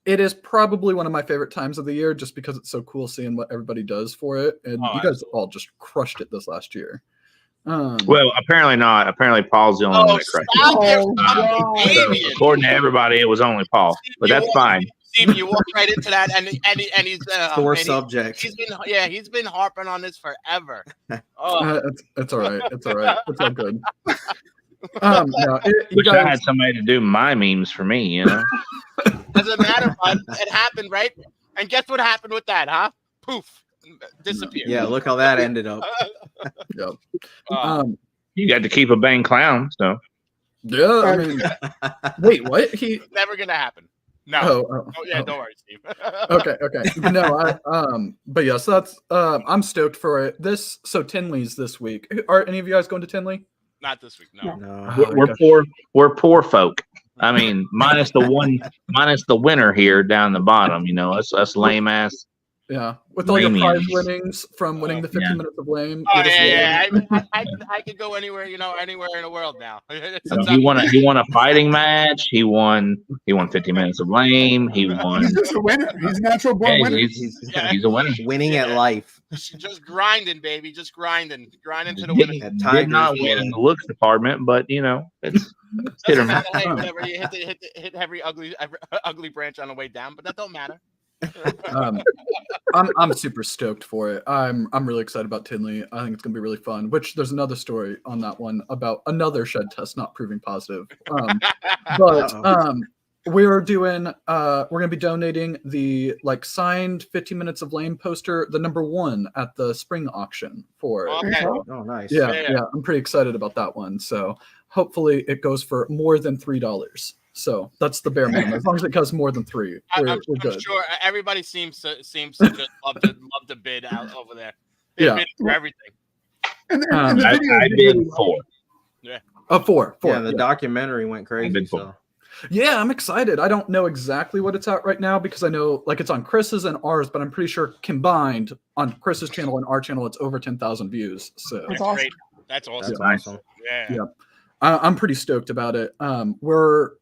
It is probably one of my favorite times of the year just because it's so cool seeing what everybody does for it. And you guys all just crushed it this last year. Well, apparently not. Apparently Paul's the only one that crushed it. So, according to everybody, it was only Paul, but that's fine. Steve, you walk right into that, and he's sore subject. He's been harping on this forever. It's all right. It's all right. It's all good. Wish I had somebody to do my memes for me, you know. Doesn't matter, bud. It happened, right? And guess what happened with that, huh? Poof, disappeared. Yeah, look how that ended up. Yep. You got to keep a bang clown, so. Yeah, I mean, wait, what? It's never gonna happen. No. Don't worry, Steve. Okay. No, but yes, that's I'm stoked for it. So Tinley's this week. Are any of you guys going to Tinley? Not this week, no. We're poor folk. I mean, minus the winner here down the bottom, you know, us lame ass Yeah, with all your prize Premiums. winnings from winning the 50 Yeah. minutes of lame. Oh you're just yeah. living. I could go anywhere, anywhere in the world now. He won a fighting match. He won 50 minutes of lame. He won. He's just a winner. He's a natural born winner. He's a winner. Winning at life. Just grinding, baby. Just grinding to the Did, winner. did not win in the looks department, but it's hit or miss. Hey, whatever. You hit every ugly branch on the way down, but that don't matter. I'm super stoked for it. I'm really excited about Tinley. I think it's gonna be really fun. Which there's another story on that one about another shed test not proving positive. But we're gonna be donating the signed 15 minutes of lame poster, the number 1 at the spring auction for it. Okay. Oh, nice. Yeah, I'm pretty excited about that one. So hopefully it goes for more than $3. So that's the bare minimum. As long as it costs more than 3, we're good. I'm sure everybody seems to just love to bid out over there. They bid for everything. I bid 4. Yeah. 4. Yeah, the documentary went crazy. So. Yeah, I'm excited. I don't know exactly what it's at right now because I know it's on Chris's and ours, but I'm pretty sure combined on Chris's channel and our channel, it's over 10,000 views. So that's awesome. great. That's awesome. That's awesome. Yeah. I'm pretty stoked about it. We're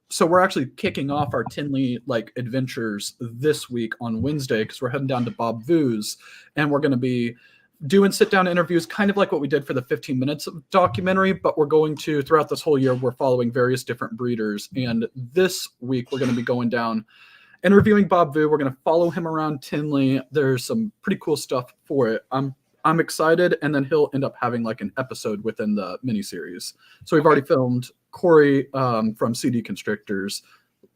actually kicking off our Tinley adventures this week on Wednesday because we're heading down to Bob Vu's and we're going to be doing sit-down interviews, kind of like what we did for the 15 minutes of documentary, but we're going to, throughout this whole year, we're following various different breeders. And this week we're going to be going down interviewing Bob Vu. We're going to follow him around Tinley. There's some pretty cool stuff for it. I'm excited, and then he'll end up having an episode within the miniseries. So we've already filmed Corey from CD Constrictors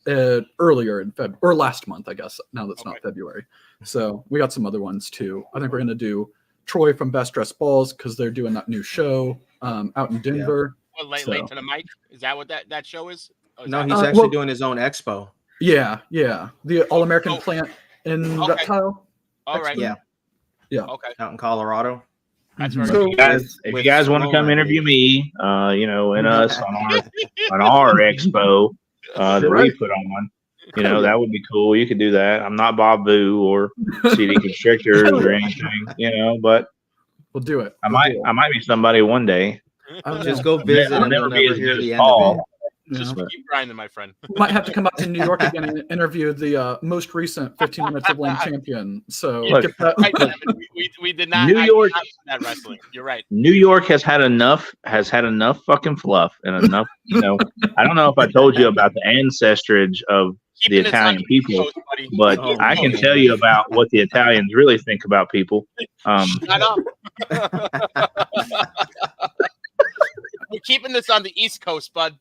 earlier in February, or last month, I guess. Now that's not February. So we got some other ones too. I think we're going to do Troy from Best Dressed Balls because they're doing that new show out in Denver. Yeah. Well, late to the mic. Is that what that show is? No, he's actually doing his own expo. Yeah. The All American Plant and Reptile. All right. Yeah. Yeah. Okay. Out in Colorado. That's right. So if you guys want to come interview me, and us on our expo that we put on, that would be cool. You could do that. I'm not Bob Vu or CD Constrictors or anything, but we'll do it. I might be somebody one day. Just go visit. I'll never be as good as Paul. Just keep grinding, my friend. Might have to come out to New York again and interview the most recent 15 minutes of lame champion. So we did not. New York that wrestling. You're right. New York has had enough fucking fluff and enough. I don't know if I told you about the ancestrage of the Italian people, but I can tell you about what the Italians really think about people. Shut up. We're keeping this on the East Coast, bud.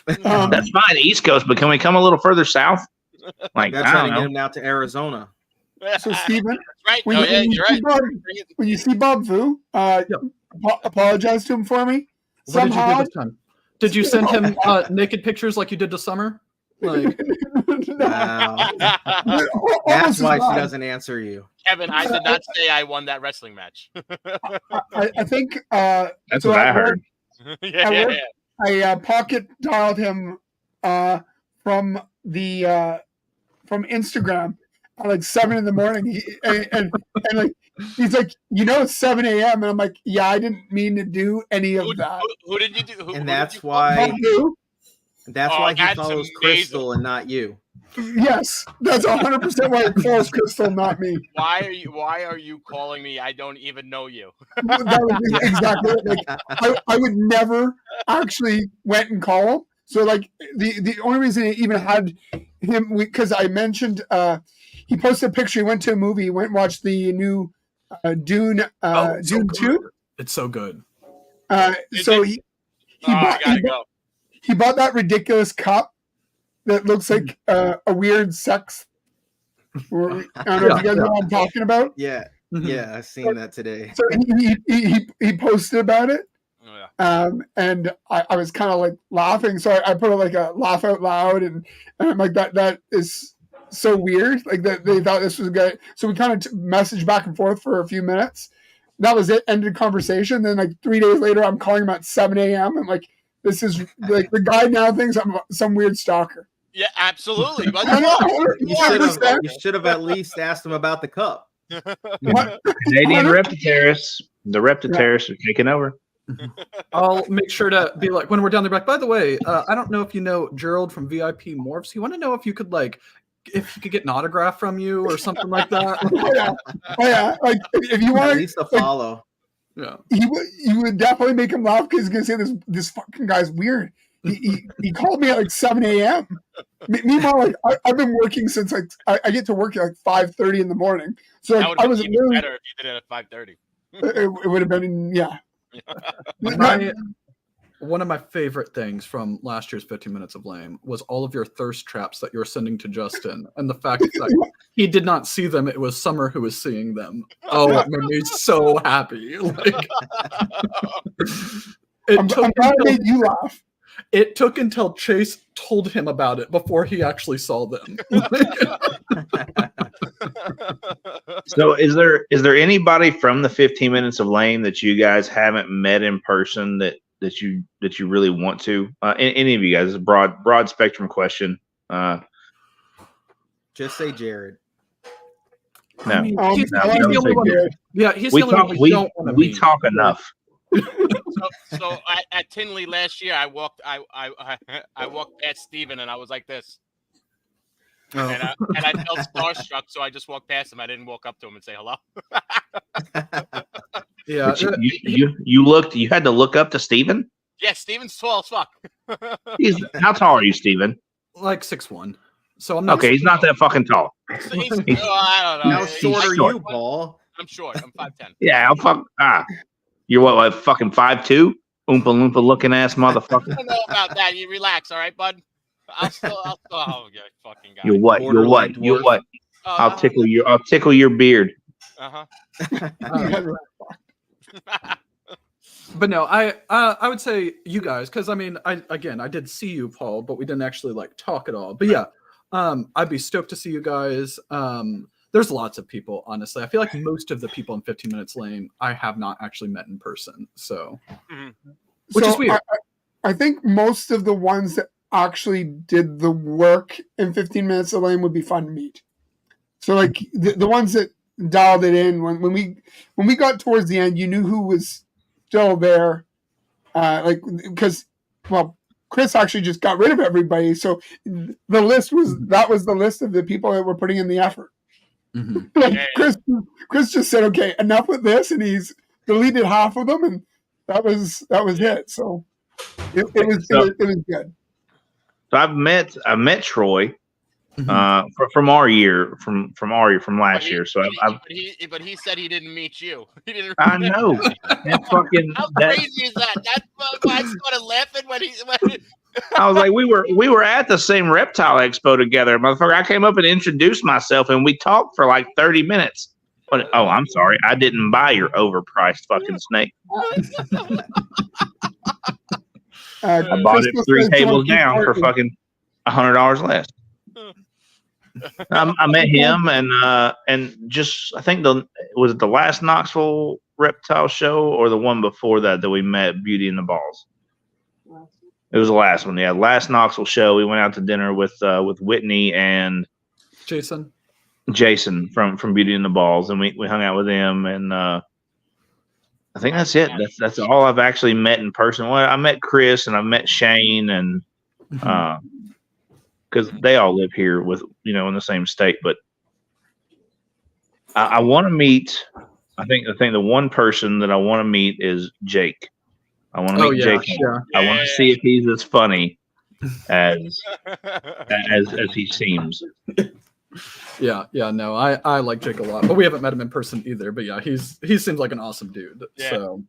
That's fine, the East Coast, but can we come a little further south? Like, I don't know. Get him out to Arizona. So, Stephen, right. When you see Bob Vu, apologize to him for me. What did you do this time? Did you send him naked pictures like you did this summer? Like, wow. That's why she doesn't answer you. Kevin, I did not say I won that wrestling match. I think that's what I heard. I pocket dialed him from Instagram at 7 a.m. and he's like, it's 7 a.m. and I'm like, yeah, I didn't mean to do any of that. Who did you do? And that's why he follows Crystal and not you. Yes, that's 100% why he follows Crystal, not me. Why are you calling me? I don't even know you. That was exactly I would never actually went and call him. So the only reason I even had him, because I mentioned he posted a picture. He went to a movie. He went and watched the new Dune. Dune 2. It's so good. So he bought that ridiculous cup that looks like a weird sex. I don't know if you guys know what I'm talking about. Yeah, yeah, I've seen that today. So he posted about it, and I was kind of laughing. So I put a laugh out loud, and I'm like, that is so weird. That they thought this was good. So we kind of messaged back and forth for a few minutes. That was it. Ended conversation. Then 3 days later, I'm calling him at 7 a.m. I'm like, this is the guy now thinks I'm some weird stalker. Yeah, absolutely. You should have at least asked him about the cup. Canadian Reptitaris. The Reptitaris are taking over. I'll make sure to be like, when we're down there, back. By the way, I don't know if you know Gerald from VIP Morphs. You want to know if you could if he could get an autograph from you or something like that. Yeah. Like if you want at least a follow. Yeah, you would definitely make him laugh because he's gonna say this fucking guy's weird. He called me at like 7 a.m. Meanwhile, like I've been working since like I get to work at like 5:30 in the morning. So like, I was even better if you did it at 5:30. It would have been One of my favorite things from last year's 15 Minutes of Lame was all of your thirst traps that you were sending to Justin, and the fact that he did not see them. It was Summer who was seeing them. Oh, it made me so happy. Like, I'm glad I made you laugh. It took until Chase told him about it before he actually saw them. So is there anybody from the 15 Minutes of Lame that you guys haven't met in person that you really want to? Any of you guys? It's a broad spectrum question. Just say Jared. No, I mean, he's the only one. Yeah, he's the only one we don't want to meet. We talk enough. So at Tinley last year, I walked past Steven and I was like this. Oh. And I felt starstruck, so I just walked past him. I didn't walk up to him and say hello. Yeah, you had to look up to Steven? Yeah, Steven's tall as fuck. How tall are you, Steven? Like 6'1". So I'm not. Okay, he's not that fucking tall. I don't know. How short are you, Paul? I'm short. I'm 5'10". Yeah, you're what, fucking 5'2"? Oompa Loompa looking ass motherfucker. I don't know about that. You relax, all right, bud? I'll still oh, you fucking guy. You're what? You're what? I'll tickle your beard. But no, I would say you guys, because I mean, I did see you, Paul, but we didn't actually like talk at all. But yeah, I'd be stoked to see you guys. There's lots of people, honestly. I feel like most of the people in 15 Minutes Lame I have not actually met in person. So, which is weird. I think most of the ones that actually did the work in 15 Minutes of Lame would be fun to meet. So like the ones that dialed it in when we got towards the end, you knew who was still there. Because Chris actually just got rid of everybody. So the list was the list of the people that were putting in the effort. Mm-hmm. Like Chris just said, okay, enough with this, and he's deleted half of them, and that was it. So it was good. So I've met Troy from our year, from last year. So but he said he didn't meet you. He didn't. I know. How crazy is that? That's why I started laughing when I was like, we were at the same reptile expo together, motherfucker. I came up and introduced myself, and we talked for like 30 minutes. But I'm sorry, I didn't buy your overpriced fucking snake. I bought it 3 tables down for fucking $100 less. I met him and just I think was it the last Knoxville reptile show or the one before that we met Beauty and the Balls. It was the last one. Yeah, last Knoxville show. We went out to dinner with Whitney and Jason from Beauty and the Balls, and we hung out with them. And I think that's it. That's all I've actually met in person. Well, I met Chris and I met Shane, and because they all live here in the same state. But I want to meet. I think the one person that I want to meet is Jake. I want to meet Jake. Yeah. I want to see if he's as funny as he seems. Yeah. No, I like Jake a lot, but we haven't met him in person either. But yeah, he seems like an awesome dude. Yeah. So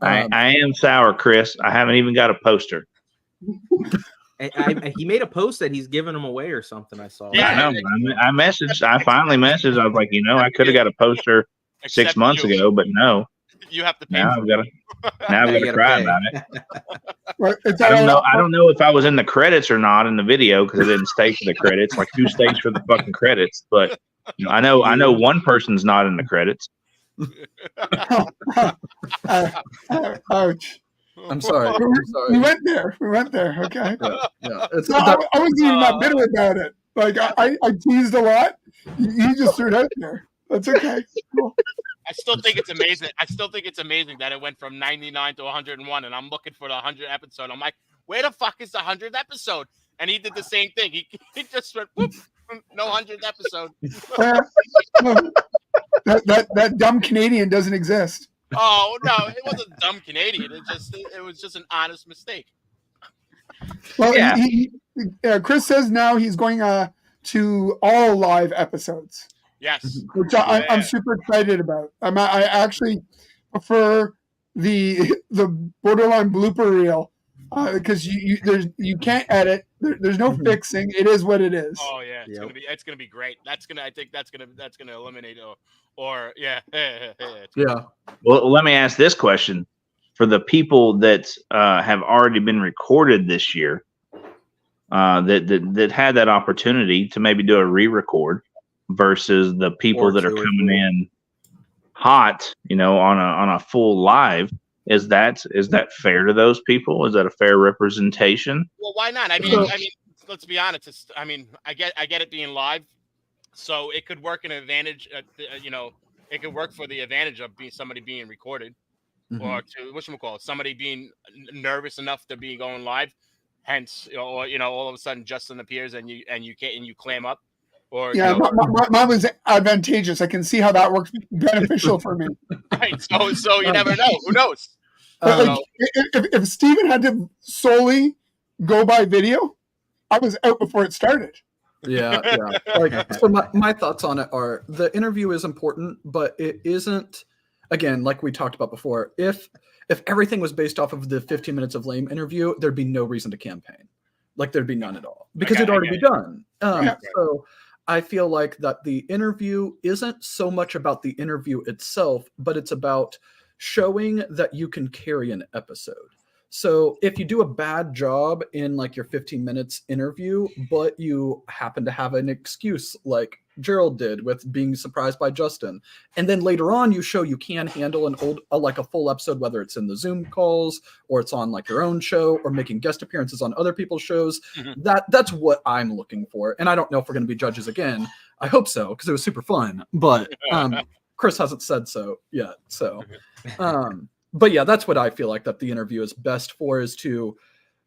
I am sour, Chris. I haven't even got a poster. He made a post that he's giving them away or something. I saw. Yeah, I know. I finally messaged. I was like, I could have got a poster 6 months ago, but no. You have to pay. Now I've got to cry about it. Well, I don't know if I was in the credits or not in the video because I didn't stay for the credits. Like, who stays for the fucking credits? But I know one person's not in the credits. Ouch. I'm sorry. We went there. Okay. Yeah. I wasn't even that bitter about it. Like I teased a lot. You just threw it out there. That's okay. Cool. I still think it's amazing. That it went from 99 to 101, and I'm looking for the 100th episode. I'm like, where the fuck is the 100th episode? And he did the same thing. He just went, whoop, no 100th episode. That dumb Canadian doesn't exist. Oh no, it wasn't dumb Canadian. It was just an honest mistake. Well, Chris says now he's going to all live episodes. Yes, which I'm super excited about. I actually prefer the borderline blooper reel because you can't edit. There's no fixing. It is what it is. Oh yeah, it's gonna be great. I think that's gonna eliminate or yeah. Yeah. Well, let me ask this question: for the people that have already been recorded this year, that had that opportunity to maybe do a re-record versus the people that are coming in hot, on a full live, is that fair to those people? Is that a fair representation? Well, why not? I mean, let's be honest. I get it being live, so it could work an advantage. It could work for the advantage of somebody being recorded, or to somebody being nervous enough to be going live. Hence, or all of a sudden Justin appears and you clam up. Or mine was advantageous. I can see how that works beneficial for me. Right. So you never know. Who knows? If Steven had to solely go by video, I was out before it started. Yeah. So my thoughts on it are the interview is important, but it isn't. Again, like we talked about before, if everything was based off of the 15 minutes of lame interview, there'd be no reason to campaign. Like there'd be none at all because it'd already be done. So I feel like that the interview isn't so much about the interview itself, but it's about showing that you can carry an episode. So if you do a bad job in like your 15 minutes interview, but you happen to have an excuse like Gerald did with being surprised by Justin, and then later on you show you can handle a full episode, whether it's in the Zoom calls or it's on like your own show or making guest appearances on other people's shows, that's what I'm looking for. And I don't know if we're going to be judges again. I hope so, because it was super fun, but Chris hasn't said so yet. So but yeah, that's what I feel like that the interview is best for, is to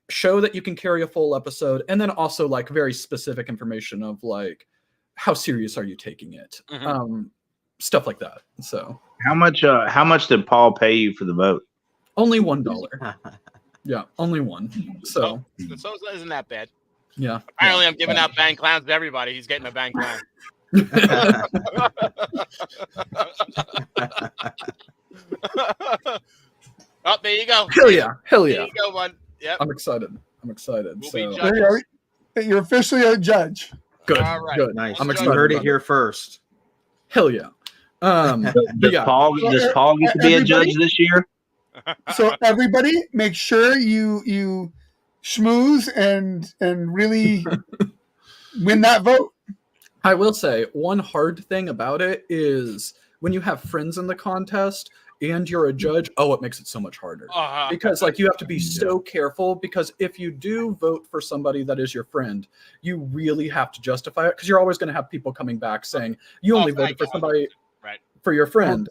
show that you can carry a full episode, and then also like very specific information of like, how serious are you taking it? Stuff like that. So how much did Paul pay you for the vote? Only $1. Yeah, only one. So isn't that bad? Yeah. Apparently I'm giving out bang clowns to everybody. He's getting a bang clown. Oh, there you go. Hell yeah. There you go, bud. Yep. I'm excited. We'll You're officially a judge. Good. All right. Good. Nice. I'm You excited. heard it here first. Hell yeah. Does Paul get to be a judge this year? So everybody, make sure you schmooze and really win that vote. I will say one hard thing about it is when you have friends in the contest and you're a judge, it makes it so much harder. Because like you have to be so careful, because if you do vote for somebody that is your friend, you really have to justify it, because you're always going to have people coming back saying you only voted for somebody for your friend.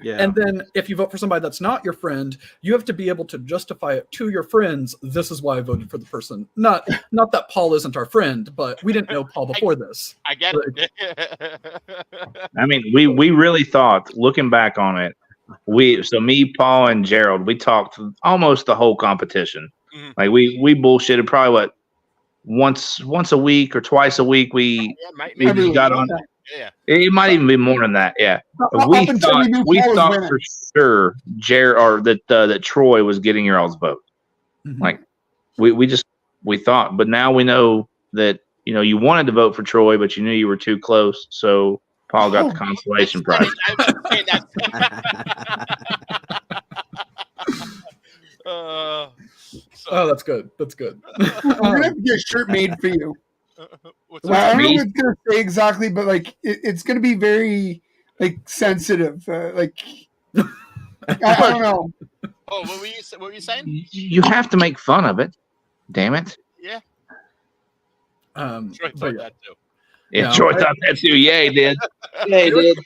Yeah. And then if you vote for somebody that's not your friend, you have to be able to justify it to your friends. This is why I voted for the person. Not that Paul isn't our friend, but we didn't know Paul before this. I get it. I mean, we really thought, looking back on it, me, Paul, and Gerald, we talked almost the whole competition. Like we bullshitted probably once a week or twice a week. We got on. Yeah, it might even be more than that. Yeah, we thought for sure that Troy was getting your all's vote. Like we thought, but now we know that you wanted to vote for Troy, but you knew you were too close, so Paul got the consolation prize. That's good. That's good. We're gonna have to get a shirt made for you. I don't know what it's gonna say exactly, but like it's gonna be very like sensitive. I don't know. Oh, what were you saying? You have to make fun of it. Damn it. Yeah. Troy thought that too. Yeah, Troy thought that too. Yeah, he did. Yeah, he did.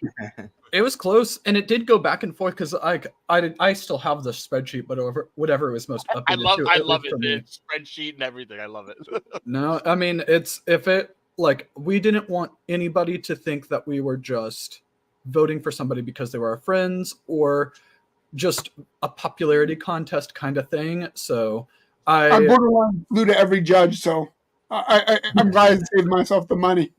It was close, and it did go back and forth because I still have the spreadsheet, but whatever was most updated. I love it. The spreadsheet and everything. I love it. No, I mean we didn't want anybody to think that we were just voting for somebody because they were our friends or just a popularity contest kind of thing. So I borderline flew to every judge, so I'm glad I saved myself the money.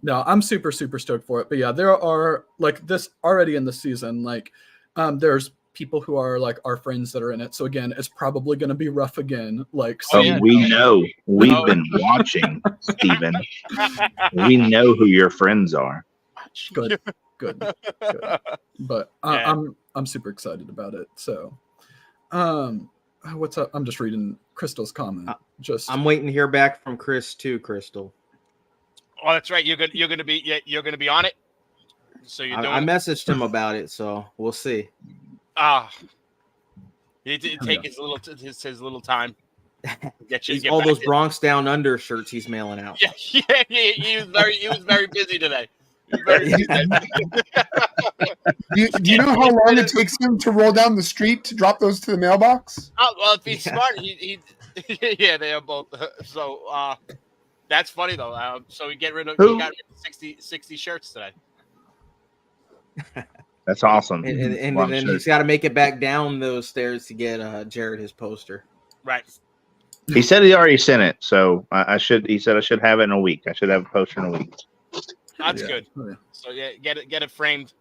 No, I'm super stoked for it. But yeah, there are like this already in the season. Like, there's people who are like our friends that are in it. So again, it's probably going to be rough again. Like, we know we've been watching, Steven. We know who your friends are. Good. But I'm super excited about it. So, what's up? I'm just reading Crystal's comment. I'm waiting to hear back from Chris too, Crystal. Oh, that's right. You're gonna be on it. So I messaged him about it, so we'll see. He did take his little time. Get all those Bronx Down Under shirts he's mailing out. Yeah, he was very busy today. Do you know how long it takes him to roll down the street to drop those to the mailbox? Oh well, if he's smart, he yeah, they are both. So that's funny though. So he got rid of 60 shirts today. That's awesome. And then he's got to make it back down those stairs to get Jared his poster. Right. He said he already sent it, so he said I should have it in a week. I should have a poster in a week. That's good. So yeah, get it framed.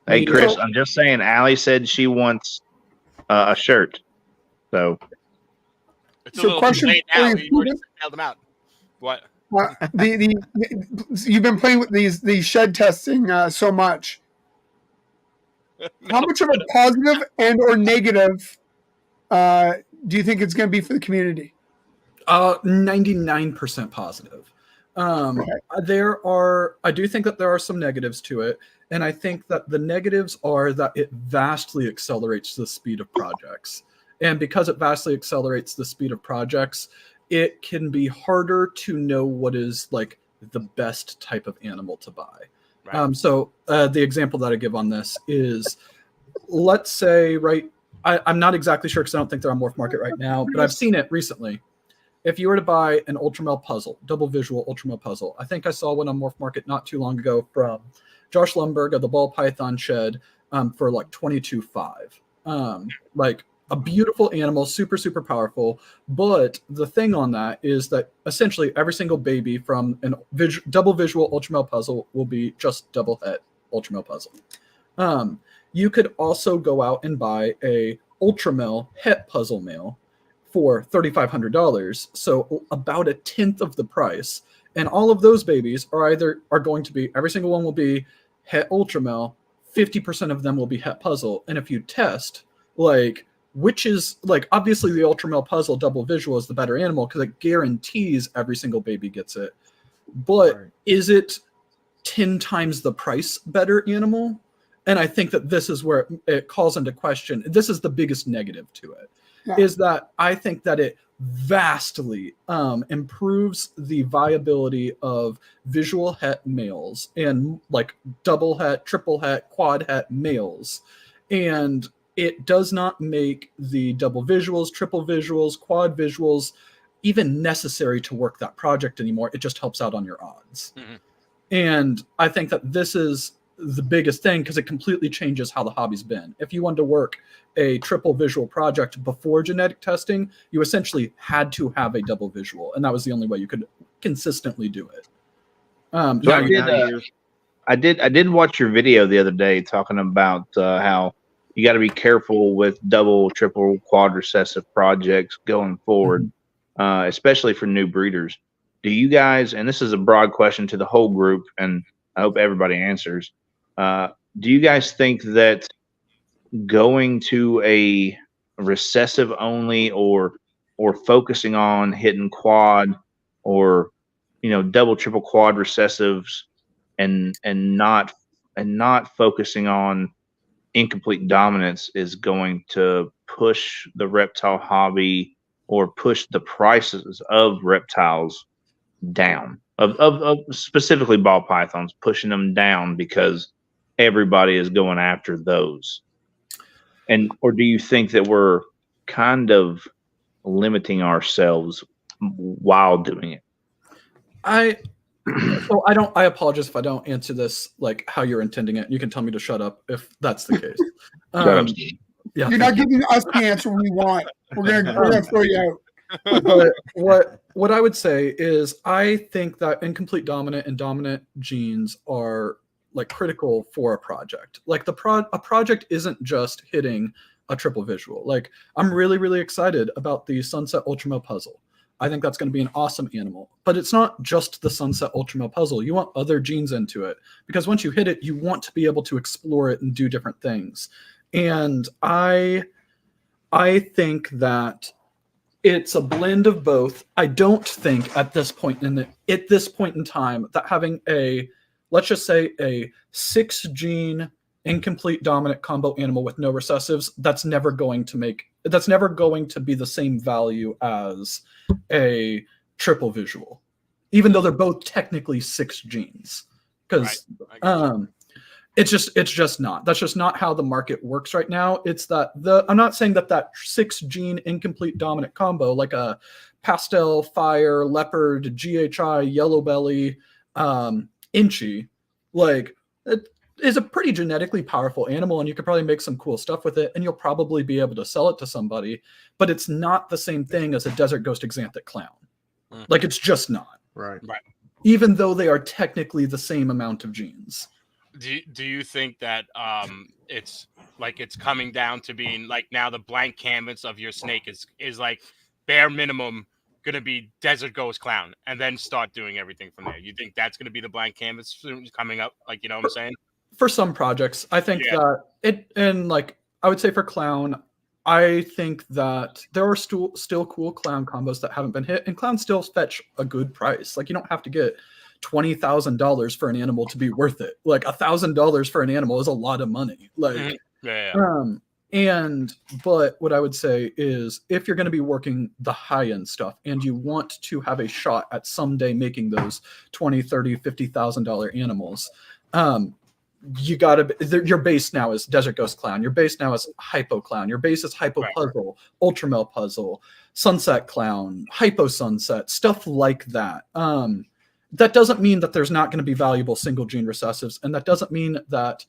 Hey Chris, I'm just saying. Allie said she wants a shirt. So question for you, mailed them out. What? You've been playing with these shed testing so much. How much of a positive and or negative do you think it's going to be for the community? 99% positive. I do think that there are some negatives to it, and I think that the negatives are that it vastly accelerates the speed of projects. And because it vastly accelerates the speed of projects, it can be harder to know what is like the best type of animal to buy. Right. So the example that I give on this is, let's say, I'm not exactly sure because I don't think they're on Morph Market right now, but I've seen it recently. If you were to buy an Ultramel puzzle, double visual Ultramel puzzle, I think I saw one on Morph Market not too long ago from Josh Lumberg of the Ball Python Shed for like $22,500. Like a beautiful animal, super powerful. But the thing on that is that essentially every single baby from an double visual Ultramel puzzle will be just double het Ultramel puzzle. You could also go out and buy a Ultramel het puzzle mail for $3,500, so about a tenth of the price. And all of those babies are going to be, every single one will be het Ultramel, 50% of them will be het puzzle. And if you test, like, which is, like, obviously the Ultramel puzzle double visual is the better animal because it guarantees every single baby gets it. But is it 10 times the price better animal? And I think that this is where it calls into question. This is the biggest negative to it. Yeah. Is that I think that it vastly improves the viability of visual het males and like double het, triple het, quad het males. And it does not make the double visuals, triple visuals, quad visuals even necessary to work that project anymore. It just helps out on your odds. Mm-hmm. And I think that this is the biggest thing because it completely changes how the hobby's been. If you wanted to work a triple visual project before genetic testing, you essentially had to have a double visual, and that was the only way you could consistently do it. So I did watch your video the other day talking about how you got to be careful with double, triple, quad recessive projects going forward, especially for new breeders. Do you guys, and this is a broad question to the whole group, and I hope everybody answers, do you guys think that going to a recessive only or focusing on hitting quad or double, triple, quad recessives and not focusing on incomplete dominance is going to push the reptile hobby or push the prices of reptiles down, of specifically ball pythons, pushing them down because everybody is going after those. Or do you think that we're kind of limiting ourselves while doing it? I apologize if I don't answer this like how you're intending it. You can tell me to shut up if that's the case. Shut up, Steve. Yeah, you're not giving us the answer we want. We're gonna throw you out. But what I would say is I think that incomplete dominant and dominant genes are like critical for a project. Like a project isn't just hitting a triple visual. Like I'm really, really excited about the Sunset Ultramel puzzle. I think that's going to be an awesome animal. But it's not just the Sunset Ultramel puzzle. You want other genes into it because once you hit it, you want to be able to explore it and do different things. And I think that it's a blend of both. I don't think at this point in time that having let's just say a 6-gene incomplete dominant combo animal with no recessives, that's never going to be the same value as a triple visual, even though they're both technically 6 genes. Because it's just not. That's just not how the market works right now. It's that I'm not saying that 6-gene incomplete dominant combo, like a pastel, fire, leopard, GHI, yellow belly, Inchy, like it is a pretty genetically powerful animal, and you could probably make some cool stuff with it, and you'll probably be able to sell it to somebody. But it's not the same thing as a Desert Ghost Exanthic clown. Like it's just not. Right. Even though they are technically the same amount of genes. Do you think that it's coming down to being like now the blank canvas of your snake is like bare minimum going to be Desert Ghost Clown and then start doing everything from there? You think that's going to be the blank canvas soon coming up? Like, you know what I'm saying? For some projects, I think that I would say for clown, I think that there are still cool clown combos that haven't been hit, and clowns still fetch a good price. Like you don't have to get $20,000 for an animal to be worth it. Like $1,000 for an animal is a lot of money. Like, but what I would say is if you're going to be working the high end stuff and you want to have a shot at someday making those $20, $30, $50,000 animals, you gotta, your base now is Desert Ghost Clown. Your base now is Hypo Clown. Your base is Hypo Puzzle, Ultramel Puzzle, Sunset Clown, Hypo Sunset, stuff like that. That doesn't mean that there's not going to be valuable single gene recessives. And that doesn't mean that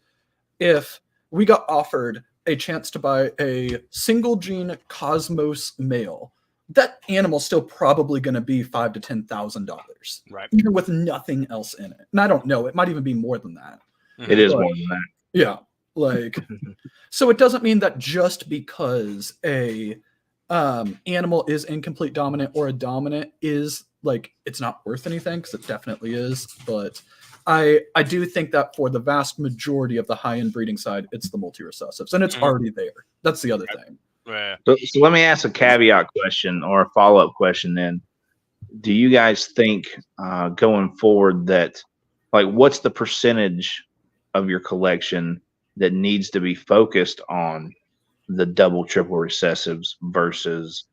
if we got offered a chance to buy a single gene Cosmos male, that animal's still probably going to be $5,000 to $10,000, right? Even with nothing else in it. And I don't know, it might even be more than that. It is more than that. Yeah. Like, so it doesn't mean that just because a animal is incomplete dominant or a dominant is like, it's not worth anything, because it definitely is. But I do think that for the vast majority of the high-end breeding side, it's the multi-recessives, and it's already there. That's the other thing. So let me ask a caveat question or a follow-up question then. Do you guys think going forward that, like, what's the percentage of your collection that needs to be focused on the double, triple recessives versus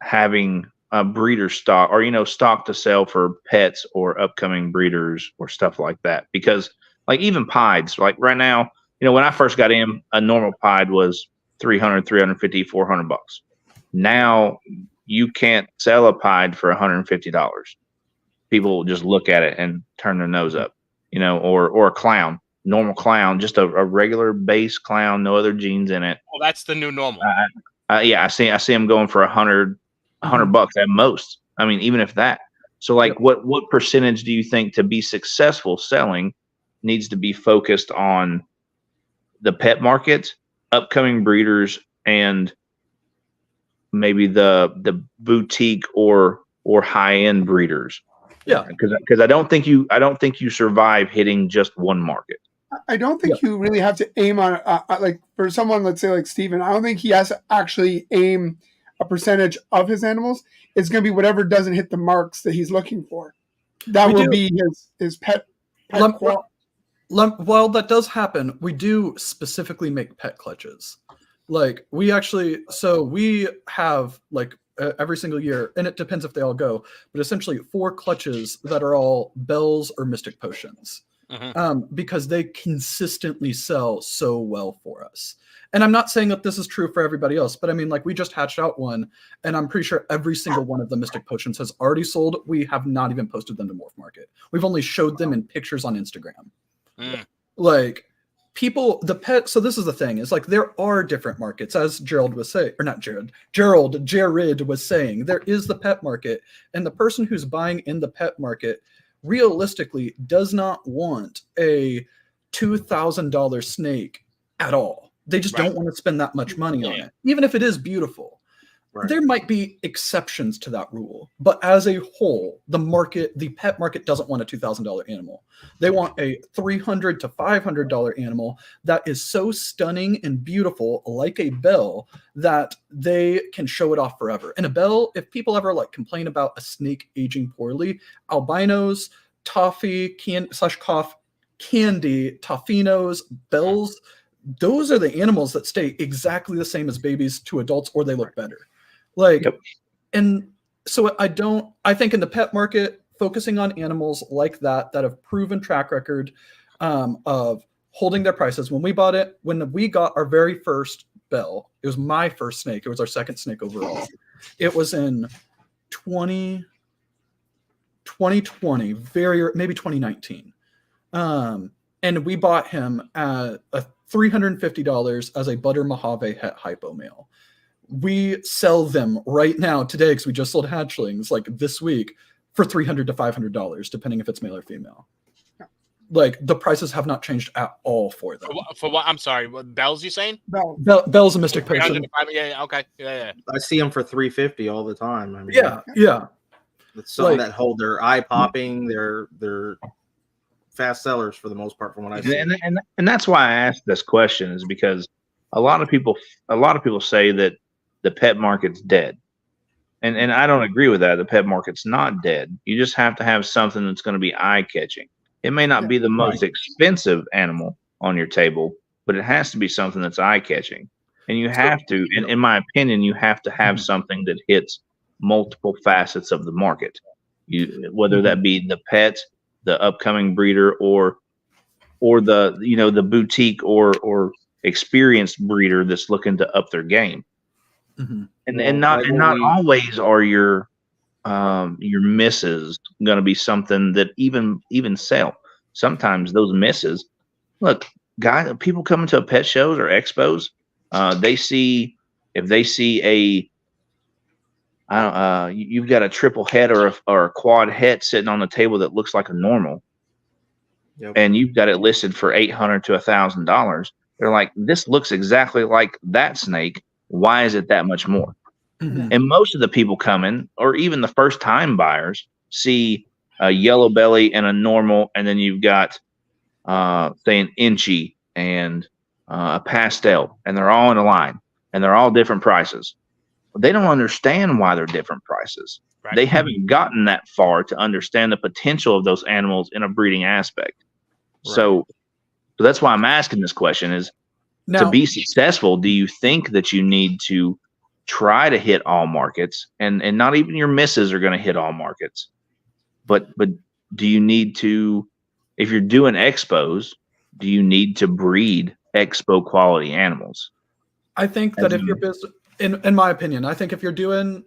having a breeder stock or, stock to sell for pets or upcoming breeders or stuff like that? Because like even pieds, like right now, when I first got in, a normal pied was $300, $350, $400. Now you can't sell a pied for $150. People just look at it and turn their nose up, or a clown, normal clown, just a regular base clown, no other genes in it. Well, that's the new normal. I see them going for $100 at most. I mean, even if that. So like, what percentage do you think to be successful selling needs to be focused on the pet market, upcoming breeders, and maybe the boutique or high end breeders? Yeah, because I don't think you survive hitting just one market. I don't think you really have to aim on like for someone, let's say like Steven, I don't think he has to actually aim a percentage of his animals. It's going to be whatever doesn't hit the marks that he's looking for. That will be his pet. While that does happen, we do specifically make pet clutches. Like we have like every single year, and it depends if they all go, but essentially 4 clutches that are all bells or mystic potions. Because they consistently sell so well for us. And I'm not saying that this is true for everybody else, but I mean, like we just hatched out one, and I'm pretty sure every single one of the mystic potions has already sold. We have not even posted them to Morph Market. We've only showed them in pictures on Instagram. Like people, so this is the thing, is like there are different markets, as Jared was saying, there is the pet market, and the person who's buying in the pet market realistically does not want a $2,000 snake at all. They just don't want to spend that much money on it, even if it is beautiful. There might be exceptions to that rule, but as a whole, the pet market doesn't want a $2,000 animal. They want a $300 to $500 animal that is so stunning and beautiful, like a bell, that they can show it off forever. And a bell, if people ever like complain about a snake aging poorly, albinos, toffee, cough, candy, toffinos, bells, those are the animals that stay exactly the same as babies to adults, or they look better. Like, and so I think in the pet market, focusing on animals like that have proven track record of holding their prices. When we got our very first bell, it was my first snake. It was our second snake overall. It was in 2020, maybe 2019. And we bought him at $350 as a butter Mojave het hypo male. We sell them right now today, because we just sold hatchlings like this week, for $300 to $500, depending if it's male or female. Like the prices have not changed at all for them. For what? I'm sorry. What bells you saying? Bell's a mystic potion. Yeah. Okay. Yeah. I see them for $350 all the time. I mean, yeah. It's something that hold their eye popping. They're fast sellers for the most part, from what I see. And that's why I asked this question, is because a lot of people say that the pet market's dead. And I don't agree with that. The pet market's not dead. You just have to have something that's going to be eye-catching. It may not be the most expensive animal on your table, but it has to be something that's eye-catching. And you have to, in my opinion, you have to have something that hits multiple facets of the market. Whether that be the pet, the upcoming breeder, or the the boutique or experienced breeder that's looking to up their game. And not always are your misses going to be something that even sell. Sometimes those misses, look, people coming to pet shows or expos, if they see you've got a triple head or a quad head sitting on the table that looks like a normal, and you've got it listed for $800 to $1,000. They're like, this looks exactly like that snake. Why is it that much more? And most of the people coming, or even the first time buyers, see a yellow belly and a normal, and then you've got say an inchy and a pastel, and they're all in a line, and they're all different prices. They don't understand why they're different prices. Right. They haven't gotten that far to understand the potential of those animals in a breeding aspect. Right. So that's why I'm asking this question, is to be successful, do you think that you need to try to hit all markets, and not even your misses are going to hit all markets, but do you need to, if you're doing expos, do you need to breed expo quality animals? I think that if your business, in my opinion, I think if you're doing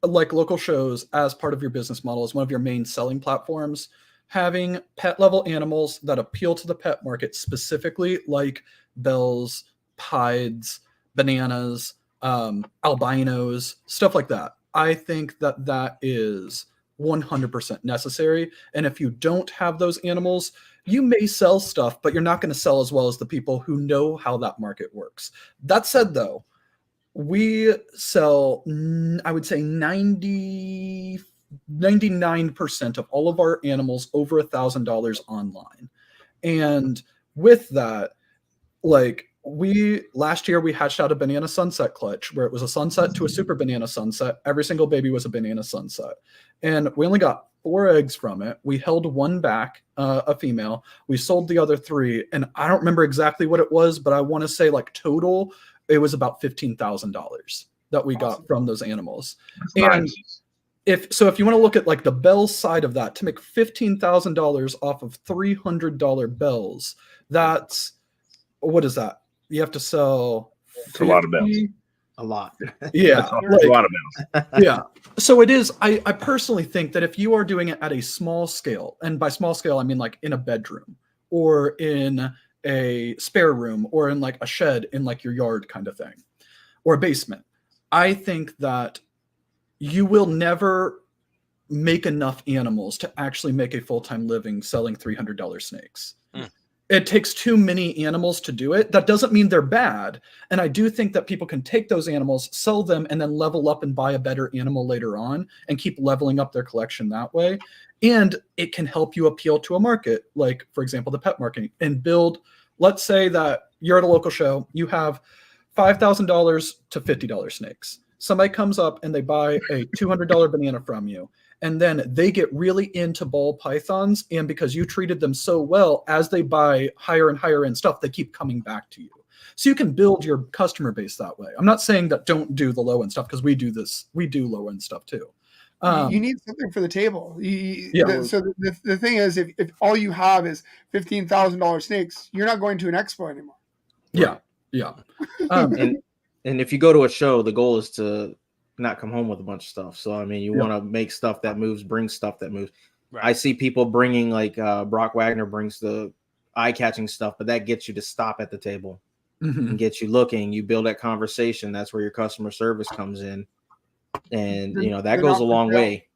like local shows as part of your business model, as one of your main selling platforms, having pet level animals that appeal to the pet market, specifically like bells, pieds, bananas, albinos, stuff like that, I think that is 100% necessary. And if you don't have those animals, you may sell stuff, but you're not going to sell as well as the people who know how that market works. That said, though, we sell, I would say 99% of all of our animals over $1,000 online. And with that, like last year we hatched out a banana sunset clutch where it was a sunset to a super banana sunset. Every single baby was a banana sunset. And we only got 4 eggs from it. We held one back, a female. We sold the other 3, and I don't remember exactly what it was, but I want to say like total, it was about $15,000 that we got from those animals. That's and nice. if you want to look at like the bells side of that, to make $15,000 off of $300 bells, that's, what is that? You have to sell. It's a lot of bells. A lot. Yeah, a lot of bells. Yeah. So it is. I personally think that if you are doing it at a small scale, and by small scale I mean like in a bedroom or in a spare room or in like a shed in like your yard kind of thing, or a basement, I think that you will never make enough animals to actually make a full-time living selling $300 snakes. It takes too many animals to do it. That doesn't mean they're bad. And I do think that people can take those animals, sell them, and then level up and buy a better animal later on and keep leveling up their collection that way. And it can help you appeal to a market, like, for example, the pet market, and build, let's say that you're at a local show, you have $5,000 to $50 snakes. Somebody comes up and they buy a $200 banana from you. And then they get really into ball pythons. And because you treated them so well, as they buy higher and higher end stuff, they keep coming back to you. So you can build your customer base that way. I'm not saying that don't do the low end stuff, because we do this. We do low end stuff too. You need something for the table. So the thing is, if all you have is $15,000 snakes, you're not going to an expo anymore. Yeah. And if you go to a show, the goal is to not come home with a bunch of stuff. So I mean, you want to make stuff that moves, bring stuff that moves. Right. I see people bringing, like Brock Wagner brings the eye-catching stuff, but that gets you to stop at the table and get you looking. You build that conversation. That's where your customer service comes in, and that goes a long way.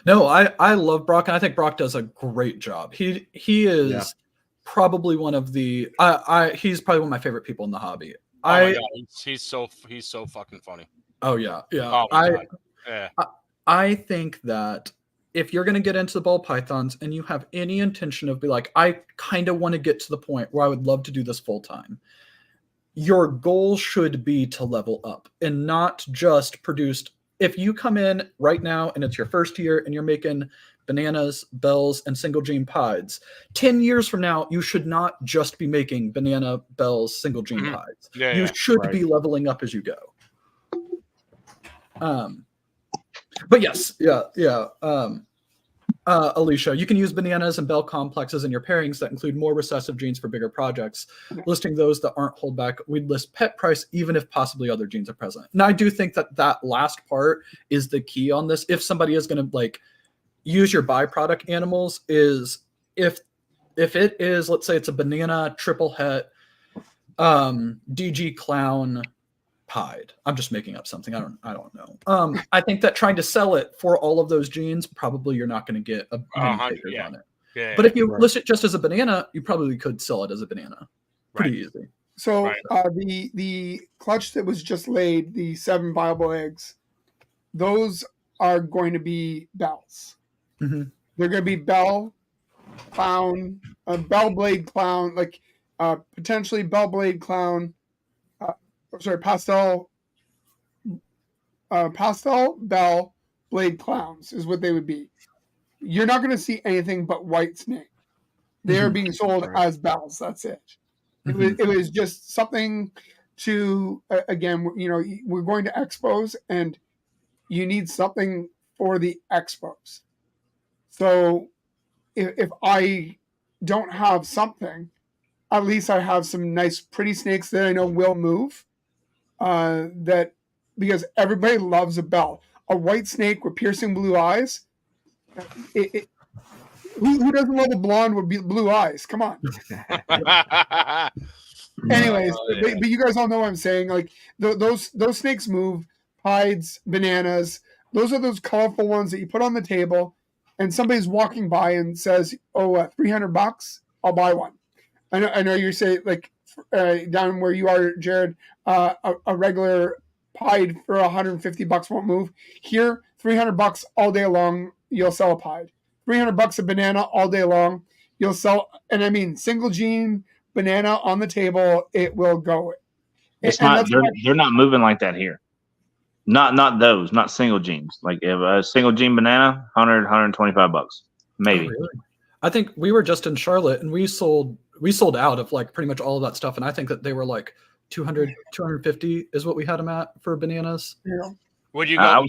No, I love Brock, and I think Brock does a great job. He is probably one of the he's probably one of my favorite people in the hobby. My God, he's so fucking funny. Oh yeah. Oh my God. Yeah. I think that if you're going to get into the ball pythons and you have any intention of be like, I kind of want to get to the point where I would love to do this full time, your goal should be to level up and not just produce. If you come in right now and it's your first year and you're making bananas, bells, and single gene pieds, 10 years from now, you should not just be making banana, bells, single gene pieds. You should be leveling up as you go. But yes, Alicia, you can use bananas and bell complexes in your pairings that include more recessive genes for bigger projects. Listing those that aren't holdback, we'd list pet price even if possibly other genes are present. And I do think that last part is the key on this. If somebody is going to like use your byproduct animals, is if it is, let's say it's a banana triple het DG clown pied. I'm just making up something. I don't know. I think that trying to sell it for all of those genes, probably you're not going to get many takers on it. Yeah, but if you list it just as a banana, you probably could sell it as a banana. Pretty easy. So the clutch that was just laid, the 7 viable eggs, those are going to be bells. Mm-hmm. They're going to be bell clown, bell blade clown, like potentially bell blade clown. Pastel bell blade clowns is what they would be. You're not going to see anything but white snake. They're being sold as bells. That's it. It was just something to, again, we're going to expos and you need something for the expos. So if I don't have something, at least I have some nice, pretty snakes that I know will move. That because everybody loves a bell, a white snake with piercing blue eyes. Who doesn't love a blonde with blue eyes? Come on. Anyways, but you guys all know what I'm saying. Like those snakes move. Pieds, bananas. Those are those colorful ones that you put on the table, and somebody's walking by and says, "Oh, $300? I'll buy one." I know you say like down where you are, Jared, a regular pied for $150 won't move. Here, $300 all day long, you'll sell a pied. $300 a banana all day long, you'll sell. And I mean, single gene banana on the table, it will go. It's not. They're not moving like that here. Not those, not single genes. Like if a single gene banana, 100, $125, maybe. Oh, really? I think we were just in Charlotte and we sold out of like pretty much all of that stuff. And I think that they were like 200, 250 is what we had them at for bananas. Yeah. Would you go? I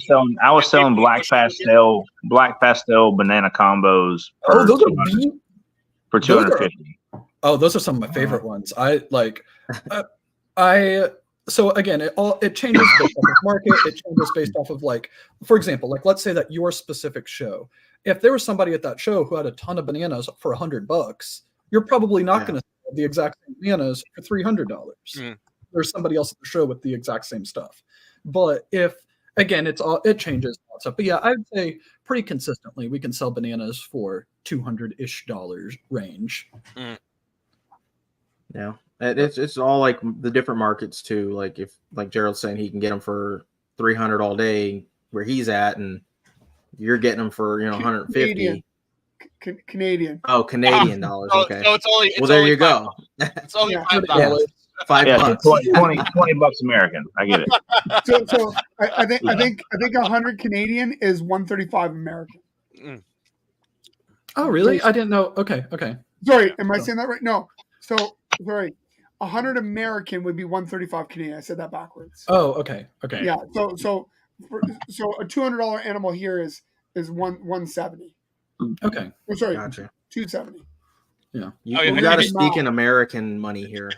was selling black pastel banana combos Oh, those for 250. Oh, those are some of my favorite ones. I like. So again, it changes based off of market. It changes based off of like, for example, like let's say that your specific show. If there was somebody at that show who had a ton of bananas for $100, you're probably not going to sell the exact same bananas for $300. There's somebody else at the show with the exact same stuff. But if again, it changes stuff. But yeah, I'd say pretty consistently we can sell bananas for $200-ish range. Yeah, it's all like the different markets too. Like if like Gerald's saying, he can get them for $300 all day where he's at, and you're getting them for $150. Canadian. Oh, Canadian dollars. Okay. So it's only. Well, there you go. It's only $5. $20 American. I get it. So I think 100 Canadian is 135 American. Oh, really? I didn't know. Okay. Sorry, am I saying that right? No. So sorry, 100 American would be 135 Canadian. I said that backwards. Oh, okay. Yeah. So a $200 animal here is 170. Okay. Oh, sorry, Gotcha. 270. Yeah. You got to speak in American money here.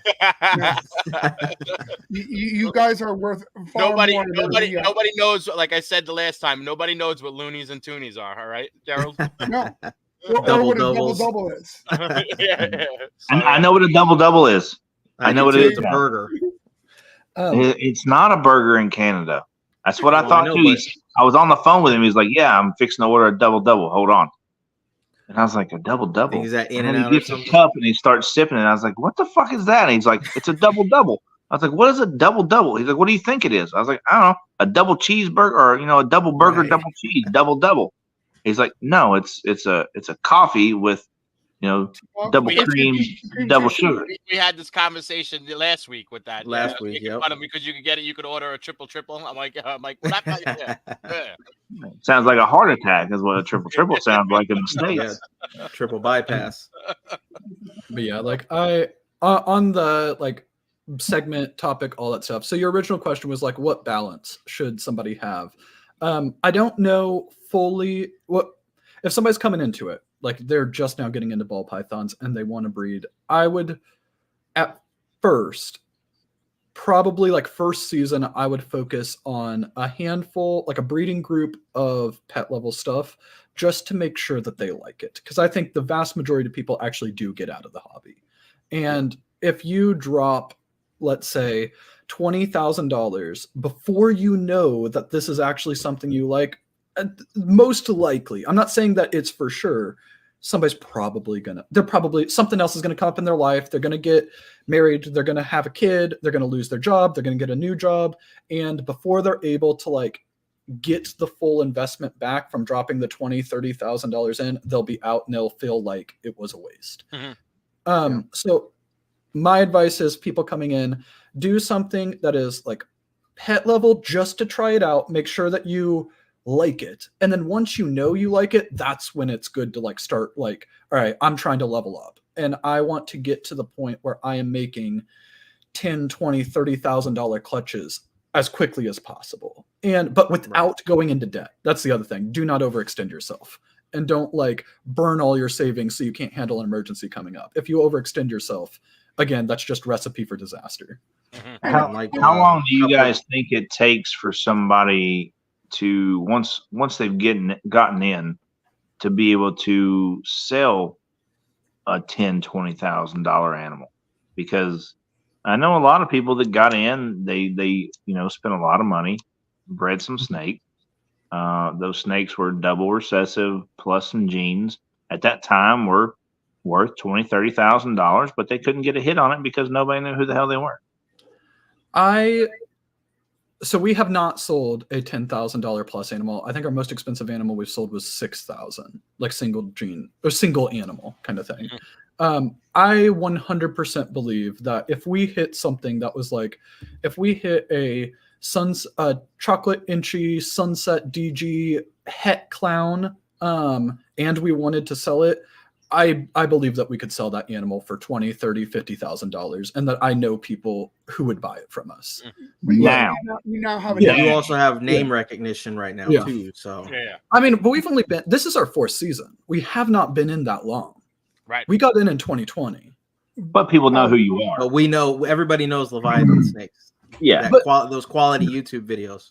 You guys are worth far nobody more nobody knows. Like I said the last time, nobody knows what loonies and toonies are. All right, Gerald. No. Or what a double is. I know what a double is. I know what it is. It's a burger. It's not a burger in Canada. That's what I thought too. I was on the phone with him. He's like, "Yeah, I'm fixing to order a double. Hold on." And I was like, "A double?" Is that in and and out? He gets a cup and he starts sipping it. And I was like, "What the fuck is that?" And he's like, "It's a double." I was like, "What is a double?" He's like, "What do you think it is?" I was like, "I don't know, a double cheeseburger or a double burger, Right. double cheese, double." He's like, "No, it's a coffee with double cream, double sugar." We had this conversation last week with that. Last week, yep. Fun of me because you could get it. You could order a triple. I'm like, well, yeah. Sounds like a heart attack is what a triple sounds like in the States. Yeah. Triple bypass. But yeah, like on the like segment topic, all that stuff. So your original question was like, what balance should somebody have? I don't know fully what if somebody's coming into it, like they're just now getting into ball pythons and they want to breed. I would at first, probably like first season, I would focus on a handful, like a breeding group of pet level stuff, just to make sure that they like it. Because I think the vast majority of people actually do get out of the hobby. And if you drop, let's say, $20,000 before you know that this is actually something you like, most likely, I'm not saying that it's for sure, somebody's probably something else is going to come up in their life. They're going to get married. They're going to have a kid. They're going to lose their job. They're going to get a new job. And before they're able to like get the full investment back from dropping the $20,000, $30,000 in, they'll be out and they'll feel like it was a waste. So my advice is people coming in, do something that is like pet level just to try it out. Make sure that you like it. And then once you know you like it, that's when it's good to like start like, all right, I'm trying to level up and I want to get to the point where I am making $10, $20, $30,000 clutches as quickly as possible. But without going into debt. That's the other thing. Do not overextend yourself and don't like burn all your savings so you can't handle an emergency coming up. If you overextend yourself, again, that's just recipe for disaster. How long do you guys think it takes for somebody to once they've gotten in to be able to sell a $10,000-$20,000 animal? Because I know a lot of people that got in, they spent a lot of money, bred some snakes. Those snakes were double recessive plus some genes. At that time, were worth $20,000-$30,000, but they couldn't get a hit on it because nobody knew who the hell they were. So we have not sold a $10,000 plus animal. I think our most expensive animal we've sold was $6,000, like single gene or single animal kind of thing. I 100% believe that if we hit something that was like, if we hit a Chocolate Inchy, Sunset DG, Het Clown, and we wanted to sell it, I believe that we could sell that animal for $20,000, $30,000, $50,000, and that I know people who would buy it from us. Now, you now have You also have name recognition right now too. So I mean, but we've only been. This is our 4th season. We have not been in that long. Right. We got in 2020. but people know who you are. but we know, everybody knows Leviathan snakes. Yeah, Those quality YouTube videos.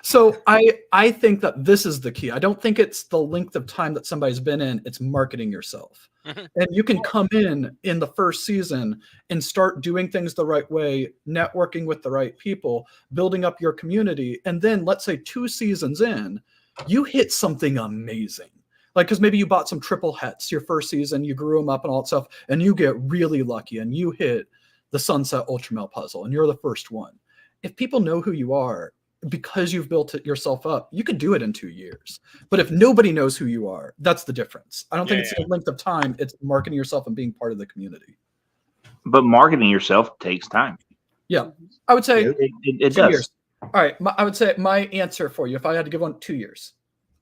So I think that this is the key. I don't think it's the length of time that somebody's been in. It's marketing yourself. And you can come in the first season and start doing things the right way, networking with the right people, building up your community. And then let's say 2 seasons in, you hit something amazing. Like, because maybe you bought some triple hets your first season, you grew them up and all that stuff, and you get really lucky and you hit the Sunset Ultramel puzzle and you're the first one. If people know who you are because you've built it yourself up, you could do it in 2 years. But if nobody knows who you are, that's the difference. I don't think it's the length of time, it's marketing yourself and being part of the community. but marketing yourself takes time. Yeah, I would say It 2 does. years. All right, I would say my answer for you, if I had to give one, 2 years.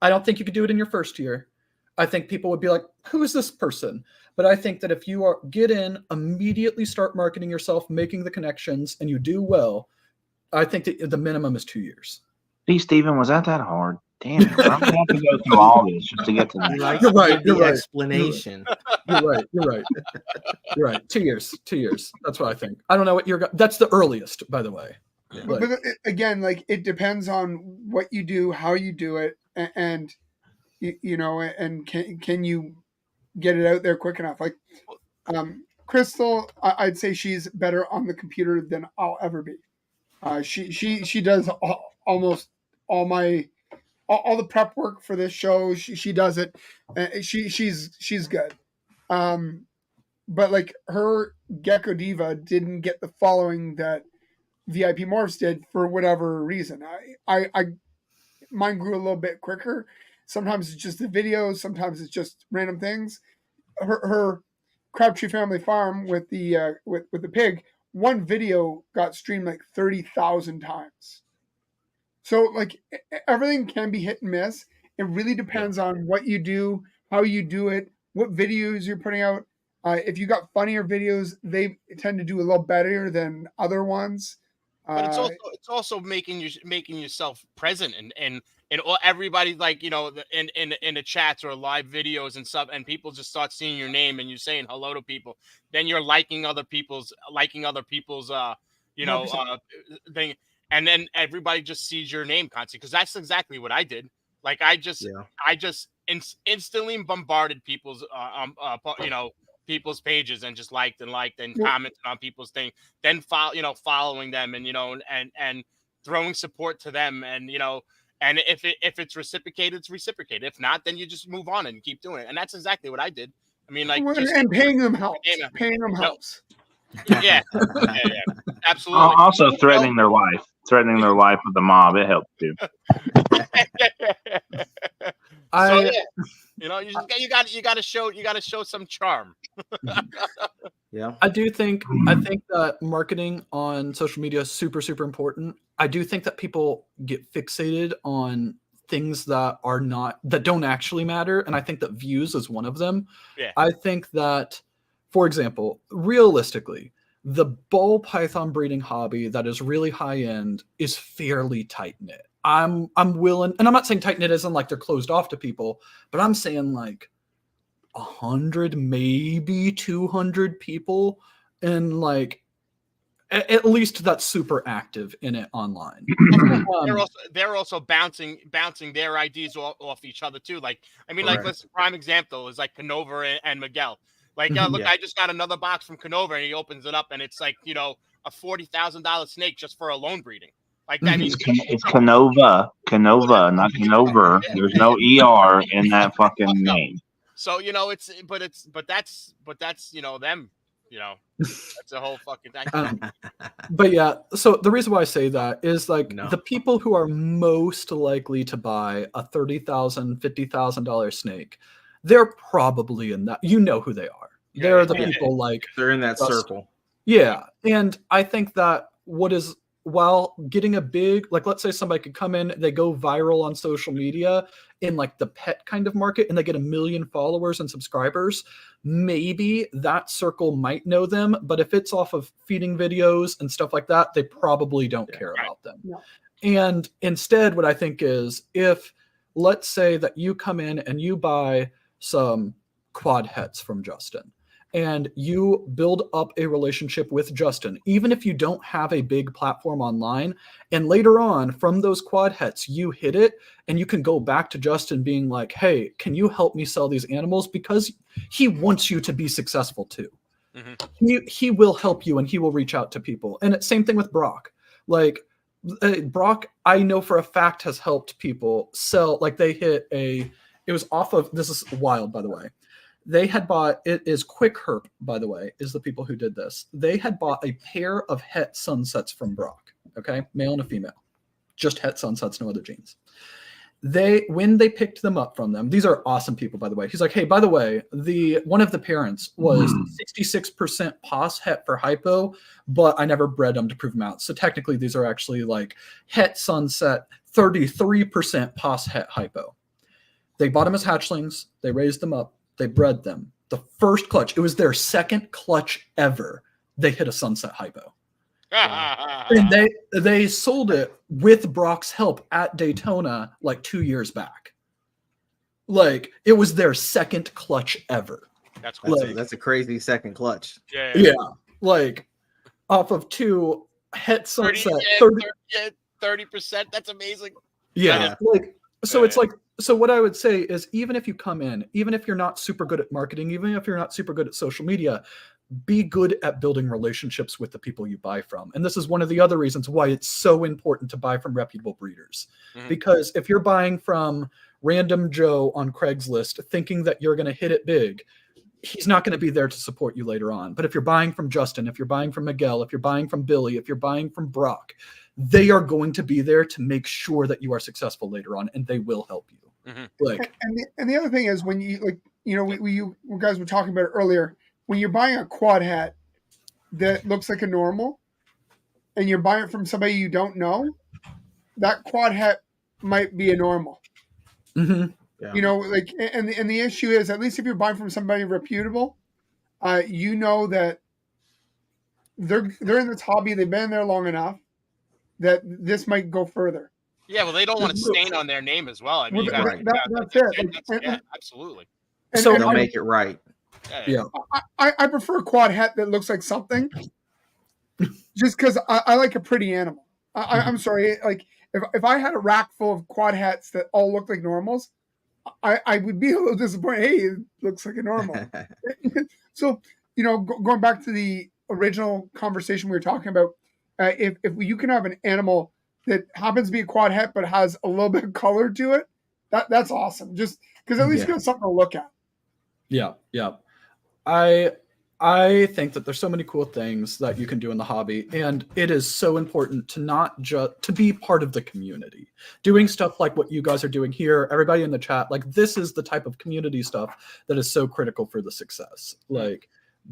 I don't think you could do it in your first year. I think people would be like, who is this person? But I think that if you get in, immediately start marketing yourself, making the connections, and you do well, I think that the minimum is 2 years. See, Steven, was that hard? Damn it. I'm going to have to go through all this just to get to that. You're right. You're right. Explanation. You're right. You're right. 2 years. 2 years. That's what I think. I don't know what that's the earliest, by the way. Yeah. But again, like, it depends on what you do, how you do it, and you know, and can you get it out there quick enough? Like, Crystal, I'd say she's better on the computer than I'll ever be. She does almost all the prep work for this show. She does it. She's good. But like, her Gecko Diva didn't get the following that VIP Morphs did for whatever reason. Mine grew a little bit quicker. Sometimes it's just the videos. Sometimes it's just random things. Her Crabtree Family Farm with the pig, one video got streamed like 30,000 times. So like, everything can be hit and miss. It really depends on what you do, how you do it, what videos you're putting out. If you got funnier videos, they tend to do a little better than other ones. But it's also making yourself present and everybody, like, you know, in the chats or live videos and stuff, and people just start seeing your name and you saying hello to people. Then you're liking other people's thing, and then everybody just sees your name constantly, because that's exactly what I did. Like, I just instantly bombarded people's people's pages and just liked and commented on people's thing, then following them and throwing support to them, and and if it's reciprocated, it's reciprocated. If not, then you just move on and keep doing it. And that's exactly what I did. I mean, like, and paying them helps. Paying them helps. Yeah, absolutely. Also, threatening their life with the mob, it helps too. You got to show some charm. Yeah, I think that marketing on social media is super, super important. I do think that people get fixated on things that don't actually matter, and I think that views is one of them. Yeah. I think that, for example, realistically, the ball python breeding hobby that is really high end is fairly tight knit. I'm willing, and I'm not saying tight knit isn't like they're closed off to people, but I'm saying like 100, maybe 200 people, and like at least that's super active in it online. They're also bouncing their ideas off each other too. Like, I mean, like, let's prime example is like Canova and Miguel. Like, look, I just got another box from Canova, and he opens it up, and it's like, a $40,000 snake just for alone breeding. Like, that means it's Canova, not Canover. There's no ER in that fucking name. So but that's them. That's a whole fucking thing. But yeah, so the reason why I say that is like the people who are most likely to buy a $30,000, $50,000 snake, they're probably in that. You know who they are. They're the people like they're in that circle. Yeah, and I think that what is while getting a big, like, let's say somebody could come in, they go viral on social media in like the pet kind of market, and they get 1 million followers and subscribers, maybe that circle might know them. But if it's off of feeding videos and stuff like that, they probably don't care about them. Yeah. And instead, what I think is, if let's say that you come in and you buy some quad hets from Justin, and you build up a relationship with Justin, even if you don't have a big platform online, and later on from those quad hets, you hit it, and you can go back to Justin being like, hey, can you help me sell these animals? Because he wants you to be successful too. He will help you, and he will reach out to people. And it's same thing with Brock. Like, Brock, I know for a fact, has helped people sell. Like, they hit it was off of, this is wild, by the way. They had bought, it is Quick Herp, by the way, is the people who did this. They had bought a pair of het sunsets from Brock, okay? Male and a female. Just het sunsets, no other genes. When they picked them up from them, these are awesome people, by the way. He's like, hey, by the way, one of the parents was 66% pos het for hypo, but I never bred them to prove them out. So technically, these are actually like het sunset, 33% pos het hypo. They bought them as hatchlings. They raised them up. They bred them. The first clutch, it was their second clutch ever. They hit a sunset hypo. And they sold it with Brock's help at Daytona like 2 years back. Like, it was their second clutch ever. That's cool. That's a crazy second clutch. Yeah. Like, off of 2 het sunset. 30%. That's amazing. Yeah. Like, so it's like, so what I would say is, even if you come in, even if you're not super good at marketing, even if you're not super good at social media, be good at building relationships with the people you buy from. And this is one of the other reasons why it's so important to buy from reputable breeders. Because if you're buying from random Joe on Craigslist thinking that you're going to hit it big, he's not going to be there to support you later on. But if you're buying from Justin, if you're buying from Miguel, if you're buying from Billy, if you're buying from Brock, they are going to be there to make sure that you are successful later on, and they will help you. Like, and the other thing is, when you, like, you know, you guys were talking about it earlier, when you're buying a quad hat that looks like a normal, and you're buying it from somebody you don't know, that quad hat might be a normal. Yeah. You know, like, and the issue is, at least if you're buying from somebody reputable, you know that they're in this hobby, they've been there long enough that this might go further. Yeah, well, they don't want to stain on their name as well. I mean, that's it. Absolutely. So they'll make it right. Yeah. I prefer a quad hat that looks like something, just because I like a pretty animal. I'm sorry, like, if I had a rack full of quad hats that all look like normals, I would be a little disappointed. Hey, it looks like a normal. So, you know, going back to the original conversation we were talking about, if you can have an animal that happens to be a quad het but has a little bit of color to it, that's awesome. Just because at least you got something to look at. Yeah. I think that there's so many cool things that you can do in the hobby, and it is so important to not just to be part of the community. Doing stuff like what you guys are doing here, everybody in the chat, like, this is the type of community stuff that is so critical for the success. Like,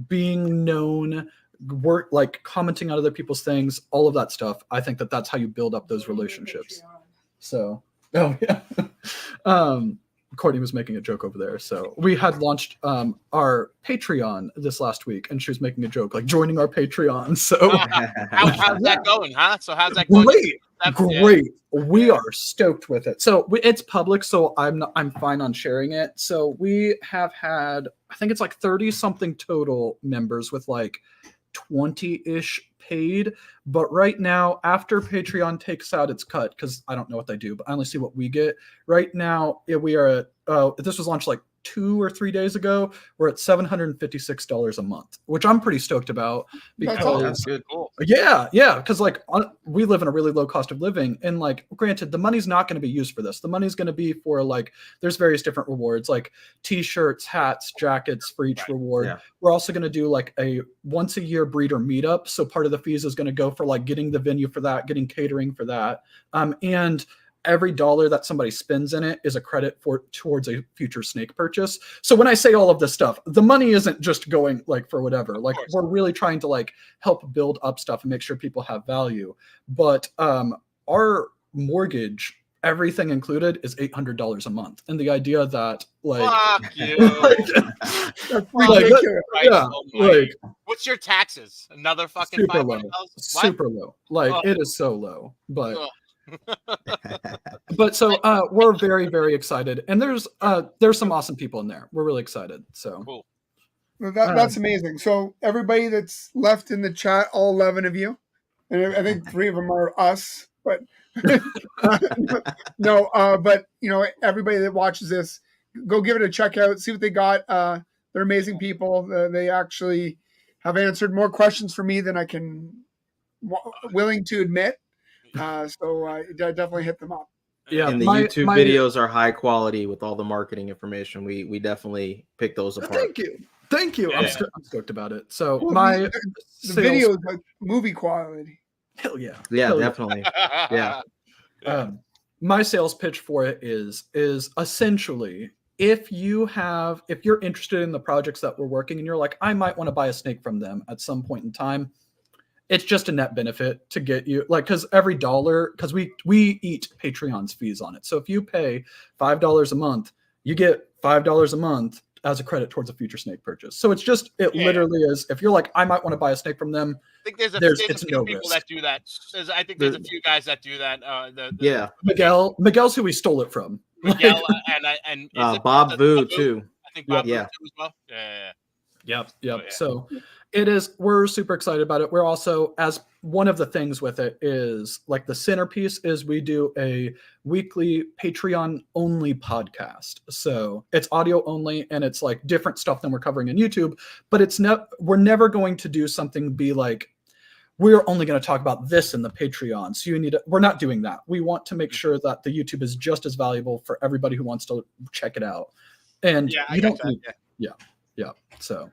being known, work, like commenting on other people's things, all of that stuff. I think that that's how you build up those relationships. So, oh yeah. Courtney was making a joke over there. So we had launched our Patreon this last week, and she was making a joke, like, joining our Patreon. So how's that going, huh? So how's that going? Great. We are stoked with it. So it's public, so I'm fine on sharing it. So we have had, I think it's like 30 something total members, with like 20-ish paid. But right now, after Patreon takes out its cut, because I don't know what they do, but I only see what we get right now, we are at this was launched like 2 or 3 days ago. We're at $756 a month, which I'm pretty stoked about, because That's good. Cool. yeah, because like we live in a really low cost of living, and like, granted, the money's not going to be used for this. The money's going to be for, like, there's various different rewards, like t-shirts, hats, jackets for each reward. Yeah. We're also going to do like a once a year breeder meetup, so part of the fees is going to go for like getting the venue for that, getting catering for that, and every dollar that somebody spends in it is a credit towards a future snake purchase. So when I say all of this stuff, the money isn't just going like for whatever. Like we're really trying to like help build up stuff and make sure people have value. But our mortgage, everything included, is $800 a month, and the idea that like, fuck you, what's your taxes? Another fucking super low, super low. Like it is so low, but. But so we're very, very excited, and there's some awesome people in there. We're really excited. So cool. Well, that's amazing. So everybody that's left in the chat, all 11 of you, and I think 3 of them are us, but no, but you know, everybody that watches this, go give it a check out, see what they got. They're amazing people. They actually have answered more questions for me than I can willing to admit. So definitely hit them up. Yeah, and the YouTube videos are high quality with all the marketing information. We definitely pick those apart. Thank you. Yeah. I'm stoked about it. So the videos like movie quality. Hell yeah. Yeah, Hell definitely. Yeah. My sales pitch for it is essentially, if you're interested in the projects that we're working and you're like, I might want to buy a snake from them at some point in time, it's just a net benefit to get you, like, because every dollar, because we eat Patreon's fees on it. So if you pay $5 a month, you get $5 a month as a credit towards a future snake purchase. So it's just, literally is, if you're like, I might want to buy a snake from them, I think there's a few people that do that. I think there's a few guys that do that. Miguel's who we stole it from. Miguel and Bob Vu too. I think Bob Vu too as well. Yep. Yeah. So it is, we're super excited about it. We're also, as one of the things with it is like the centerpiece is we do a weekly Patreon only podcast. So it's audio only and it's like different stuff than we're covering in YouTube, but we're never going to do something be like, we're only going to talk about this in the Patreon. So we're not doing that. We want to make sure that the YouTube is just as valuable for everybody who wants to check it out. And you don't need, So,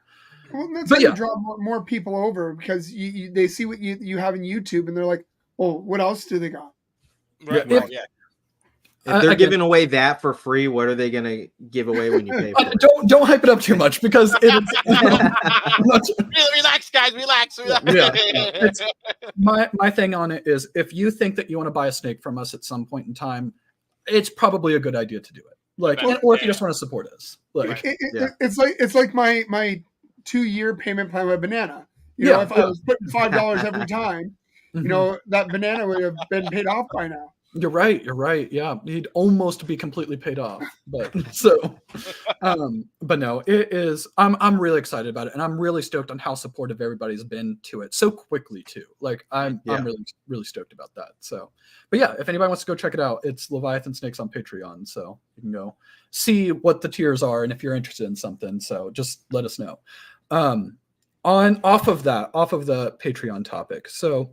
well, that's how you draw more people over, because they see what you have in YouTube and they're like, oh, what else do they got? Right. If they're giving away that for free, what are they going to give away when you pay for it? Don't hype it up too much, because it's relax, guys, relax. My thing on it is, if you think that you want to buy a snake from us at some point in time, it's probably a good idea to do it. Like, or if you just want to support us, like it's like my 2-year payment plan with banana. You know, if I was putting $5 every time, you know, that banana would have been paid off by now. You're right. Yeah, he'd almost be completely paid off. But so, but no, it is. I'm really excited about it, and I'm really stoked on how supportive everybody's been to it so quickly too. Like I'm really stoked about that. So, but yeah, if anybody wants to go check it out, it's Leviathan Snakes on Patreon. So you can go see what the tiers are, and if you're interested in something, so just let us know. Off of the Patreon topic. So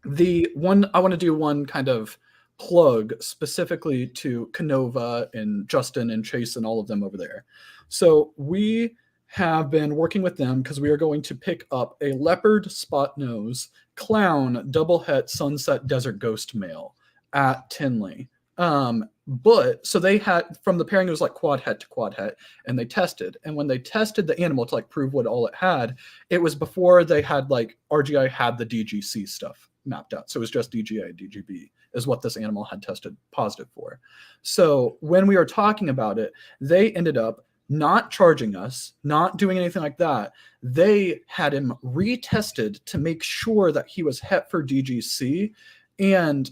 I want to do one kind of plug specifically to Canova and Justin and Chase and all of them over there. So we have been working with them because we are going to pick up a leopard spot nose clown double het sunset desert ghost male at Tinley. But so they had, from the pairing, it was like quad het to quad het, and they tested. And when they tested the animal to like prove what all it had, it was before they had like RGI had the DGC stuff mapped out. So it was just DGA, DGB is what this animal had tested positive for. So when we were talking about it, they ended up not charging us, not doing anything like that. They had him retested to make sure that he was het for DGC. And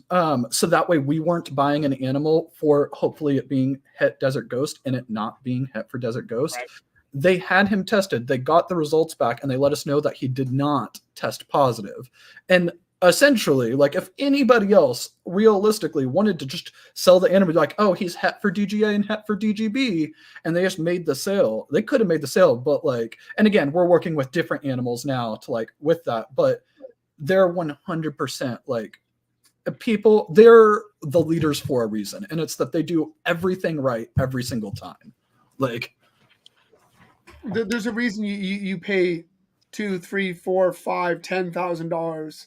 so that way we weren't buying an animal for hopefully it being het desert ghost and it not being het for desert ghost. Right. They had him tested. They got the results back and they let us know that he did not test positive. And essentially, like, if anybody else realistically wanted to just sell the animal, like, oh, he's het for DGA and het for DGB, and they just made the sale, they could have made the sale. But like, and again, we're working with different animals now to like with that, but they're 100% like people, they're the leaders for a reason, and it's that they do everything right every single time. Like, there's a reason you pay $2,000, $3,000, $4,000, $5,000,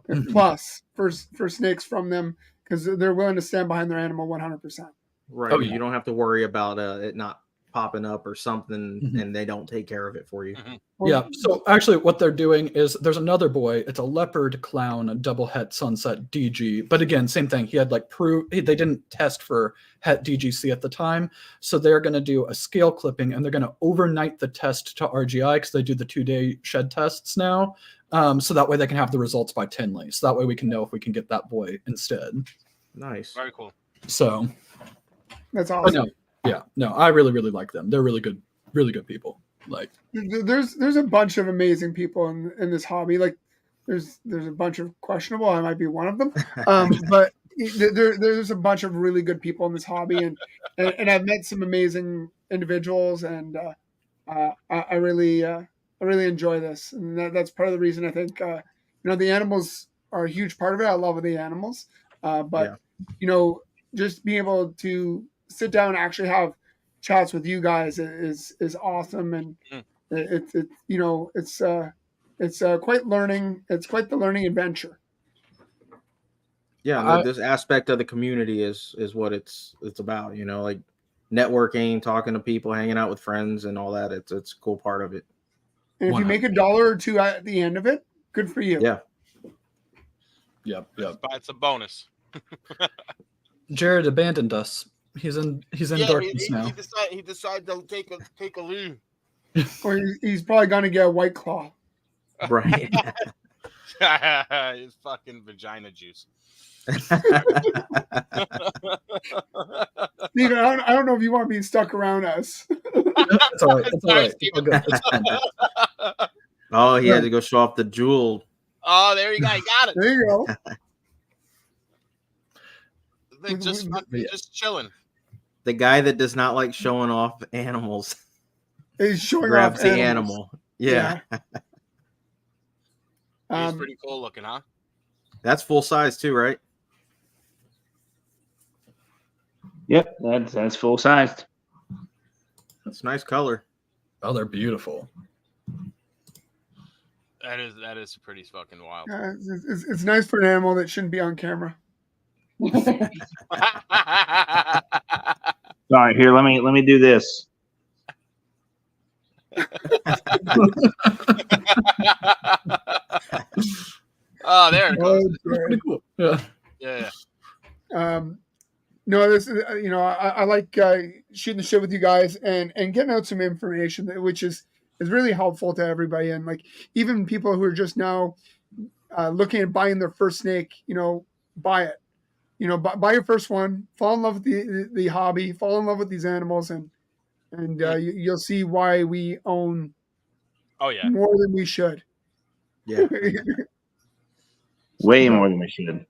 $10,000 plus for snakes from them, because they're willing to stand behind their animal 100%. Right. You don't have to worry about it not popping up or something, and they don't take care of it for you. Yeah. So actually, what they're doing is there's another boy. It's a leopard clown double het sunset DG. But again, same thing. He had they didn't test for het DGC at the time, so they're going to do a scale clipping, and they're going to overnight the test to RGI because they do the 2-day shed tests now. So that way they can have the results by Tinley. So that way we can know if we can get that boy instead. Nice. Very cool. So that's awesome. No, I really like them. They're really good people. Like there's a bunch of amazing people in this hobby. Like there's a bunch of questionable. I might be one of them. But there's a bunch of really good people in this hobby, and I've met some amazing individuals, and I really enjoy this, and that's part of the reason I think the animals are a huge part of it. I love the animals, but just being able to sit down and actually have chats with you guys is awesome, and it's quite learning. It's quite the learning adventure. Yeah, this aspect of the community is what it's about. Like networking, talking to people, hanging out with friends, and all that. It's a cool part of it. And if you make $1 or $2 at the end of it, good for you. Yeah. Yep. It's a bonus. Jared abandoned us. He's in darkness now. He decided to take a leave. Or he's probably gonna get a White Claw. Right. His fucking vagina juice. Steven, I don't know if you want to be stuck around us. It's all right. It's all right. It's all good. It's fine. Oh, he had to go show off the jewel. Oh, there you go. You got it. There you go. They just chilling. The guy that does not like showing off animals. He's showing grabs off the animals. animal. Yeah. He's pretty cool looking, huh? That's full size too, right? Yep, that's full sized. That's nice color. Oh, they're beautiful. That is pretty fucking wild. It's nice for an animal that shouldn't be on camera. All right, here, let me do this. Oh, there it goes. Pretty cool. Yeah. Yeah. No, this is I like shooting the shit with you guys and getting out some information which is really helpful to everybody, and like even people who are just now looking at buying their first snake, buy it. Buy your first one, fall in love with the hobby, fall in love with these animals, and you'll see why we own more than we should. Yeah. Way more than we should.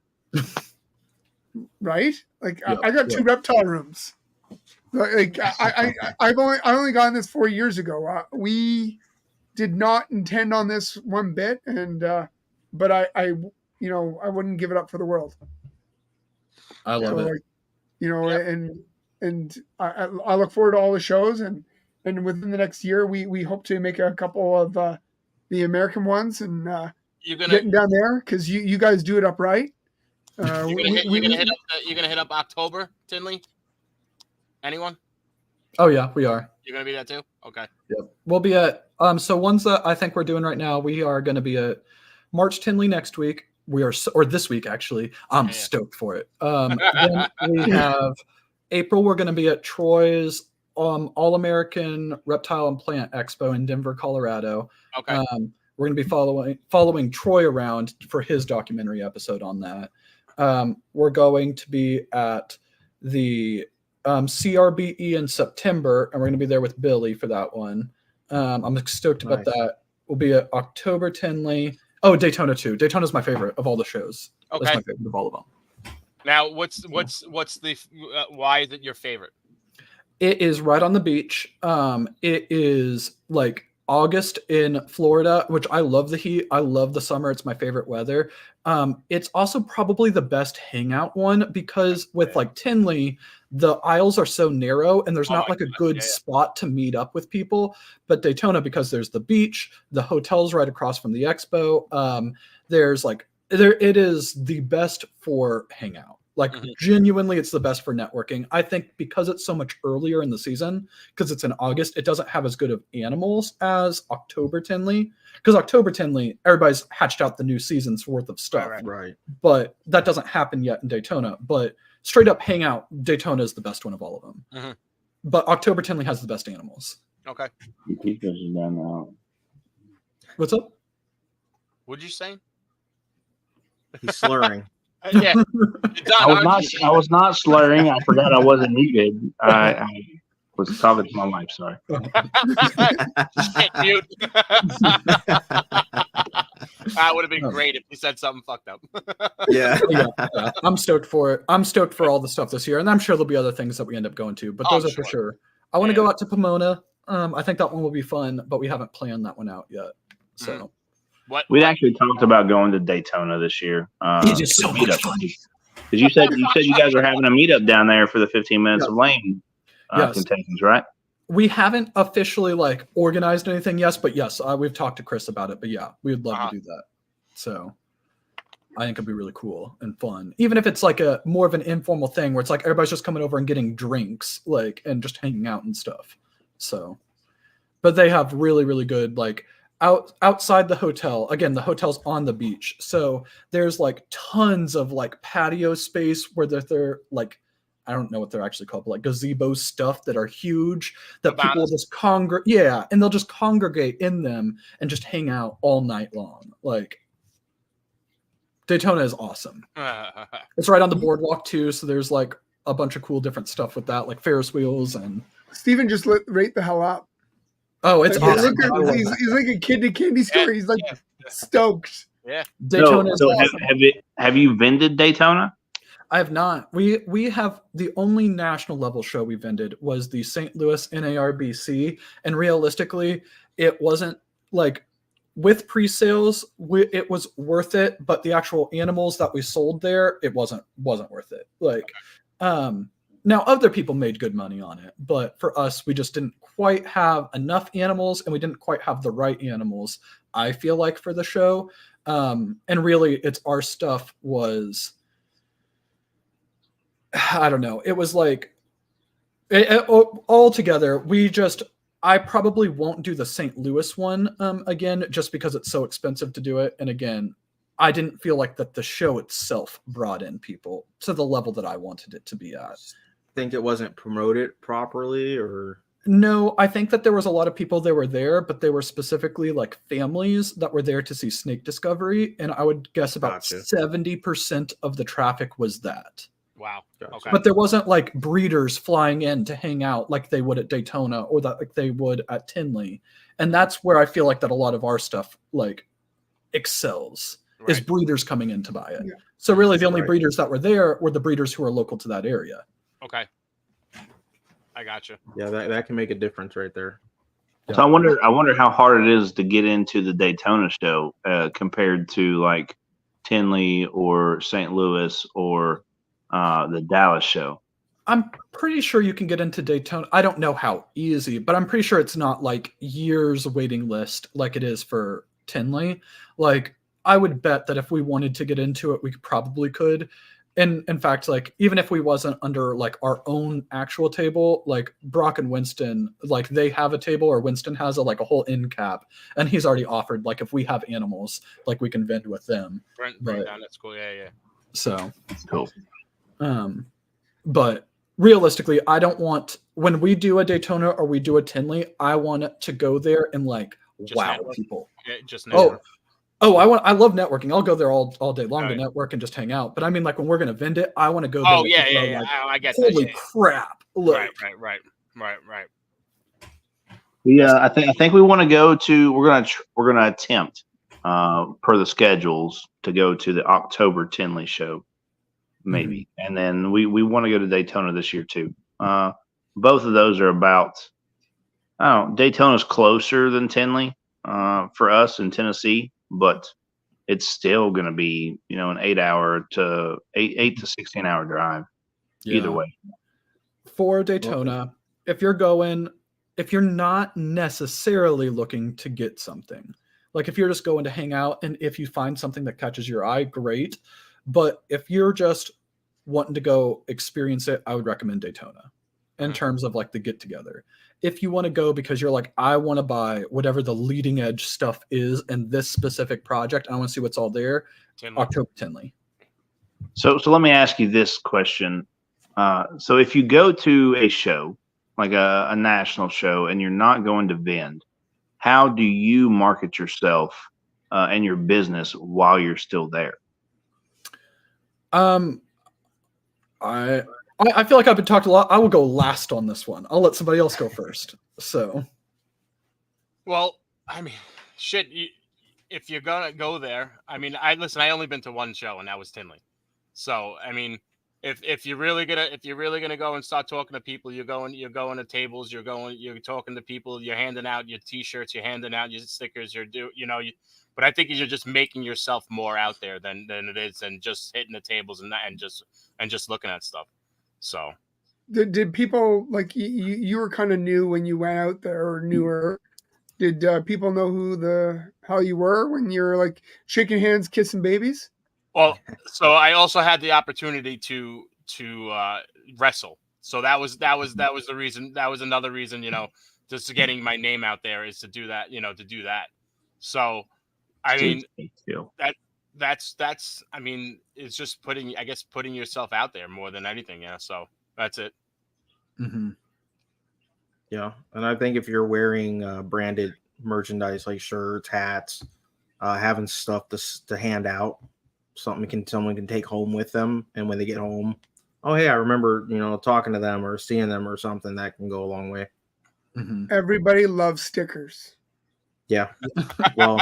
Right? Like I got 2 reptile rooms. Like I only got this 4 years ago. We did not intend on this one bit, and but I wouldn't give it up for the world. I love it. And I look forward to all the shows, and within the next year we hope to make a couple of the American ones, and getting down there because you guys do it upright. You're gonna hit up October, Tinley? Anyone? Oh yeah, we are. You're gonna be there too? Okay. Yep. We'll be at so ones that I think we're doing right now, we are gonna be at March Tinley next week. We are or this week actually. I'm stoked for it. Then we have April, we're gonna be at Troy's All American Reptile and Plant Expo in Denver, Colorado. Okay. We're gonna be following Troy around for his documentary episode on that. We're going to be at the CRBE in September, and we're going to be there with Billy for that one. I'm stoked about that. We'll be at October Tinley. Oh, Daytona too. Daytona's my favorite of all the shows. Okay. That's my favorite of all of them. Now, what's the why is it your favorite? It is right on the beach. It is like August in Florida, which I love the heat. I love the summer. It's my favorite weather. It's also probably the best hangout one because with like Tinley, the aisles are so narrow and there's not like a good spot to meet up with people. But Daytona, because there's the beach, the hotel's right across from the expo. There's like it is the best for hangout. Like genuinely, it's the best for networking. I think because it's so much earlier in the season, because it's in August, it doesn't have as good of animals as October Tinley. Because October Tinley, everybody's hatched out the new season's worth of stuff. Right. But that doesn't happen yet in Daytona. But straight up hangout, Daytona is the best one of all of them. But October Tinley has the best animals. Okay. What's up? What'd you say? He's slurring. Yeah. I was not slurring. I forgot I wasn't muted. I was talking to my wife. Sorry. Mute. That would have been great if you said something fucked up. Yeah. I'm stoked for it. I'm stoked for all the stuff this year, and I'm sure there'll be other things that we end up going to, but those are for sure. I want to go out to Pomona. I think that one will be fun, but we haven't planned that one out yet. So we actually talked about going to Daytona this year. It's just so much fun. Because you said you guys are having a meetup down there for the 15 minutes of lane contentions, right? We haven't officially like organized anything yet, but yes, we've talked to Chris about it. But yeah, we would love to do that. So I think it'd be really cool and fun, even if it's like a more of an informal thing where it's like everybody's just coming over and getting drinks, like, and just hanging out and stuff. So, but they have really, really good like outside the hotel. Again, the hotel's on the beach, so there's like tons of like patio space where they're like, I don't know what they're actually called, but like gazebo stuff that are huge that people will just congregate. Yeah, and they'll just congregate in them and just hang out all night long. Like Daytona is awesome. It's right on the boardwalk too, so there's like a bunch of cool different stuff with that, like Ferris wheels and. Steven just rate the hell up. Oh, it's awesome. He's like a kid in a candy store. He's like stoked. Yeah. Daytona is awesome. Have you vended Daytona? I have not. We have the only national level show we vended was the St. Louis NARBC, and realistically, it wasn't like with pre-sales. It was worth it, but the actual animals that we sold there, it wasn't worth it. Like, now other people made good money on it, but for us, we just didn't quite have enough animals, and we didn't quite have the right animals. I feel like for the show, and really, it's our stuff was. I don't know. It was like all together. I probably won't do the St. Louis one again, just because it's so expensive to do it. And again, I didn't feel like that the show itself brought in people to the level that I wanted it to be at. Think it wasn't promoted properly, or? No, I think that there was a lot of people that were there, but they were specifically like families that were there to see snake discovery. And I would guess about 70% of the traffic was that. Wow. Okay. But there wasn't like breeders flying in to hang out like they would at Daytona or that like they would at Tinley. And that's where I feel like that a lot of our stuff like excels is breeders coming in to buy it. Yeah. So really the only breeders that were there were the breeders who are local to that area. Okay. I gotcha. Yeah, that can make a difference right there. Yeah. So I wonder how hard it is to get into the Daytona show compared to like Tinley or St. Louis or the Dallas show. I'm pretty sure you can get into Daytona. I don't know how easy, but I'm pretty sure it's not like years waiting list like it is for Tinley. Like I would bet that if we wanted to get into it, we probably could. And in fact, like even if we wasn't under like our own actual table, like Brock and Winston, like they have a table, or Winston has a whole end cap, and he's already offered like if we have animals, like we can vend with them. Bring down, that's cool. Yeah. So that's cool. But realistically, I don't want, when we do a Daytona or we do a Tinley, I want it to go there and like just wow network. People. Yeah, just network. I love networking. I'll go there all day long to network and just hang out. But I mean, like when we're gonna vend it, I want to go there. Oh yeah. Like, I guess. Holy crap! Look. Right. Yeah, I think we want to go to. We're gonna attempt, per the schedules, to go to the October Tinley show. Maybe. And then we want to go to Daytona this year too. Both of those are about, Daytona's closer than Tinley for us in Tennessee, but it's still going to be, an 8 to 16 hour drive either way. For Daytona, if you're not necessarily looking to get something, like if you're just going to hang out and if you find something that catches your eye, great. But if you're just wanting to go experience it, I would recommend Daytona in terms of like the get together. If you want to go because you're like, I want to buy whatever the leading edge stuff is in this specific project, I want to see what's all there, October Tinley. So let me ask you this question. So if you go to a show, like a national show, and you're not going to Bend, how do you market yourself and your business while you're still there? I feel like I've been talked a lot. I will go last on this one. I'll let somebody else go first. So, well, I mean, shit. If you're gonna go there, I mean, I only been to one show, and that was Tinley. So, I mean, if you're really gonna go and start talking to people, you're going to tables, you're talking to people, you're handing out your T-shirts, you're handing out your stickers, but I think you're just making yourself more out there than it is, and just hitting the tables and just looking at stuff. So, did people like you were kind of new when you went out there, or newer? Did people know who the hell you were when you were like shaking hands, kissing babies? Well, so I also had the opportunity to wrestle. So that was the reason. That was another reason, just getting my name out there is to do that. To do that. So, I mean, that's I mean, it's just putting yourself out there more than anything. Yeah. So that's it. Mm-hmm. Yeah, and I think if you're wearing branded merchandise like shirts, hats, having stuff to hand out, someone can take home with them, and when they get home, oh hey, I remember talking to them or seeing them or something, that can go a long way. Mm-hmm. Everybody loves stickers. Yeah. Well.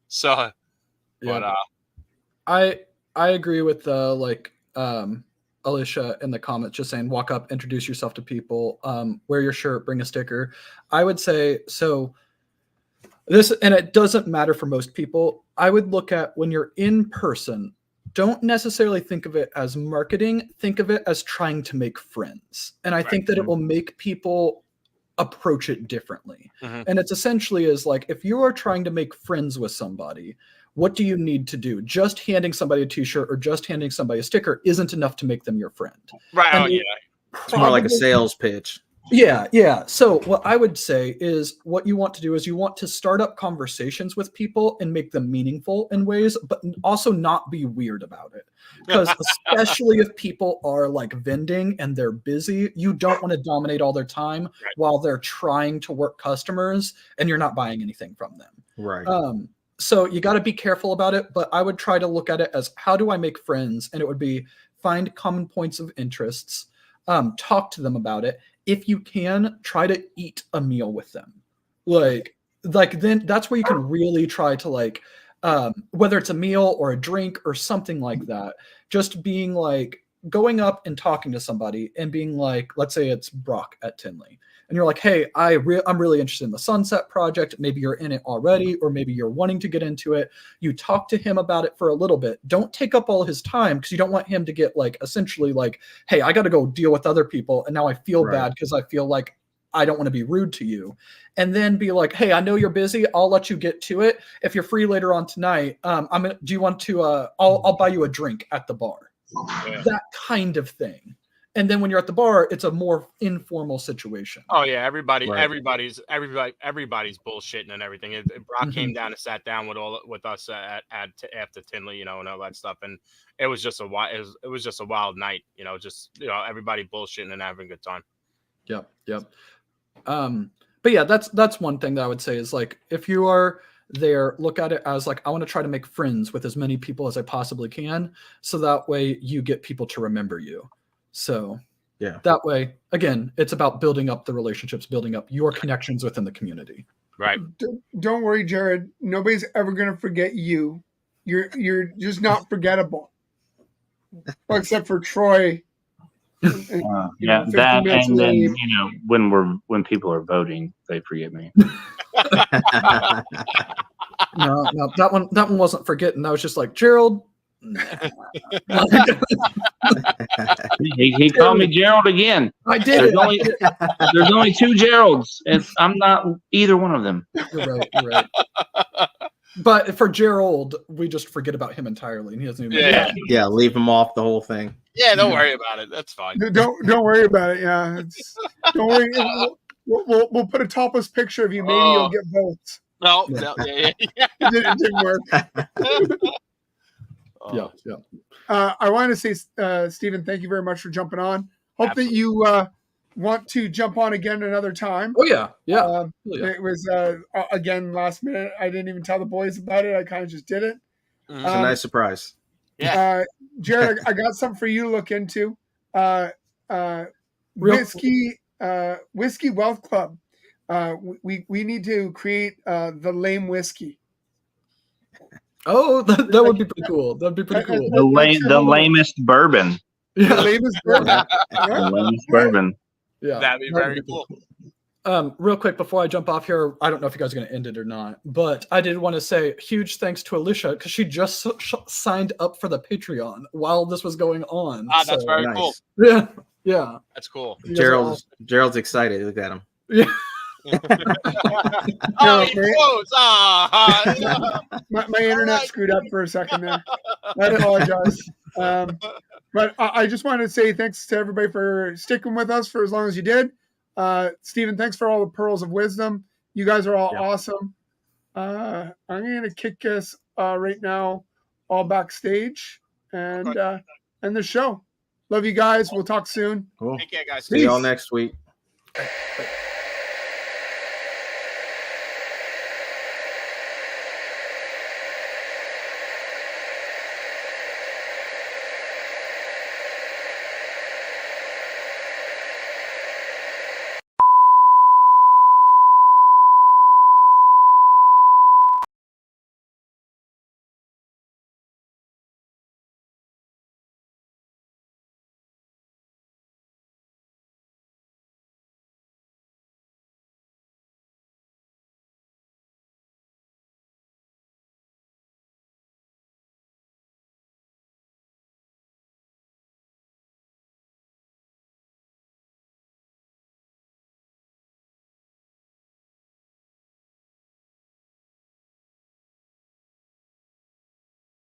So, yeah. But I agree with Alicia in the comments, just saying walk up, introduce yourself to people, wear your shirt, bring a sticker. I would say so. This, and it doesn't matter for most people. I would look at when you're in person, don't necessarily think of it as marketing. Think of it as trying to make friends. And I think that it will make people approach it differently. Mm-hmm. And it's essentially is like, if you are trying to make friends with somebody, what do you need to do? Just handing somebody a t-shirt or just handing somebody a sticker isn't enough to make them your friend. Right. And yeah. It's more like a sales pitch. Yeah. So what I would say is what you want to do is you want to start up conversations with people and make them meaningful in ways, but also not be weird about it. Because especially if people are like vending and they're busy, you don't want to dominate all their time while they're trying to work customers and you're not buying anything from them. Right. So you got to be careful about it, but I would try to look at it as how do I make friends? And it would be find common points of interests, talk to them about it. If you can, try to eat a meal with them. Like then that's where you can really try to whether it's a meal or a drink or something like that, just being like going up and talking to somebody and being like, let's say it's Brock at Tinley. And you're like, hey, I'm really interested in the Sunset Project. Maybe you're in it already, or maybe you're wanting to get into it. You talk to him about it for a little bit. Don't take up all his time because you don't want him to get essentially hey, I got to go deal with other people. And now I feel bad because I feel like I don't want to be rude to you. And then be like, hey, I know you're busy. I'll let you get to it. If you're free later on tonight, do you want to, I'll buy you a drink at the bar. Yeah. That kind of thing. And then when you're at the bar, it's a more informal situation. Oh yeah, everybody's bullshitting and everything. Brock came down and sat down with us after Tinley, and all that stuff, and it was just a wild night, everybody bullshitting and having a good time. Yep. But yeah, that's one thing that I would say is if you are there, look at it as I want to try to make friends with as many people as I possibly can, so that way you get people to remember you. So yeah, that way, again, it's about building up the relationships, building up your connections within the community. Right. Don't worry, Jared. Nobody's ever going to forget you. You're just not forgettable. Well, except for Troy. Yeah, that, and then when people are voting, they forget me. No, that one wasn't forgetting. That was just Gerald. he called me Gerald again. I did. There's only two Geralds, and I'm not either one of them. You're right. But for Gerald, we just forget about him entirely, and he doesn't even. Yeah, leave him off the whole thing. Yeah, don't worry about it. That's fine. Don't worry about it. Yeah, don't worry. We'll put a topless picture of you. Maybe you'll get votes. No, it didn't work. Yeah. I want to say, Stephen, thank you very much for jumping on. Hope that you want to jump on again another time. Oh yeah. It was again last minute. I didn't even tell the boys about it. I kind of just did it. It's a nice surprise. Yeah. Jared, I got something for you to look into. Whiskey Wealth Club. We need to create the lame whiskey. Oh, that would be pretty cool. That'd be pretty cool. The lamest bourbon. Yeah. The lamest bourbon. The lamest bourbon. Yeah, that'd be very cool. Real quick before I jump off here, I don't know if you guys are going to end it or not, but I did want to say huge thanks to Alicia because she just signed up for the Patreon while this was going on. That's very cool. Yeah, that's cool. Gerald's excited. Look at him. Yeah. My internet screwed up for a second there. I apologize. But I just wanted to say thanks to everybody for sticking with us for as long as you did. Stephen, thanks for all the pearls of wisdom. You guys are all awesome. I'm going to kick us right now all backstage and end the show. Love you guys. We'll talk soon. Cool. Take care, guys. See y'all next week. Bye.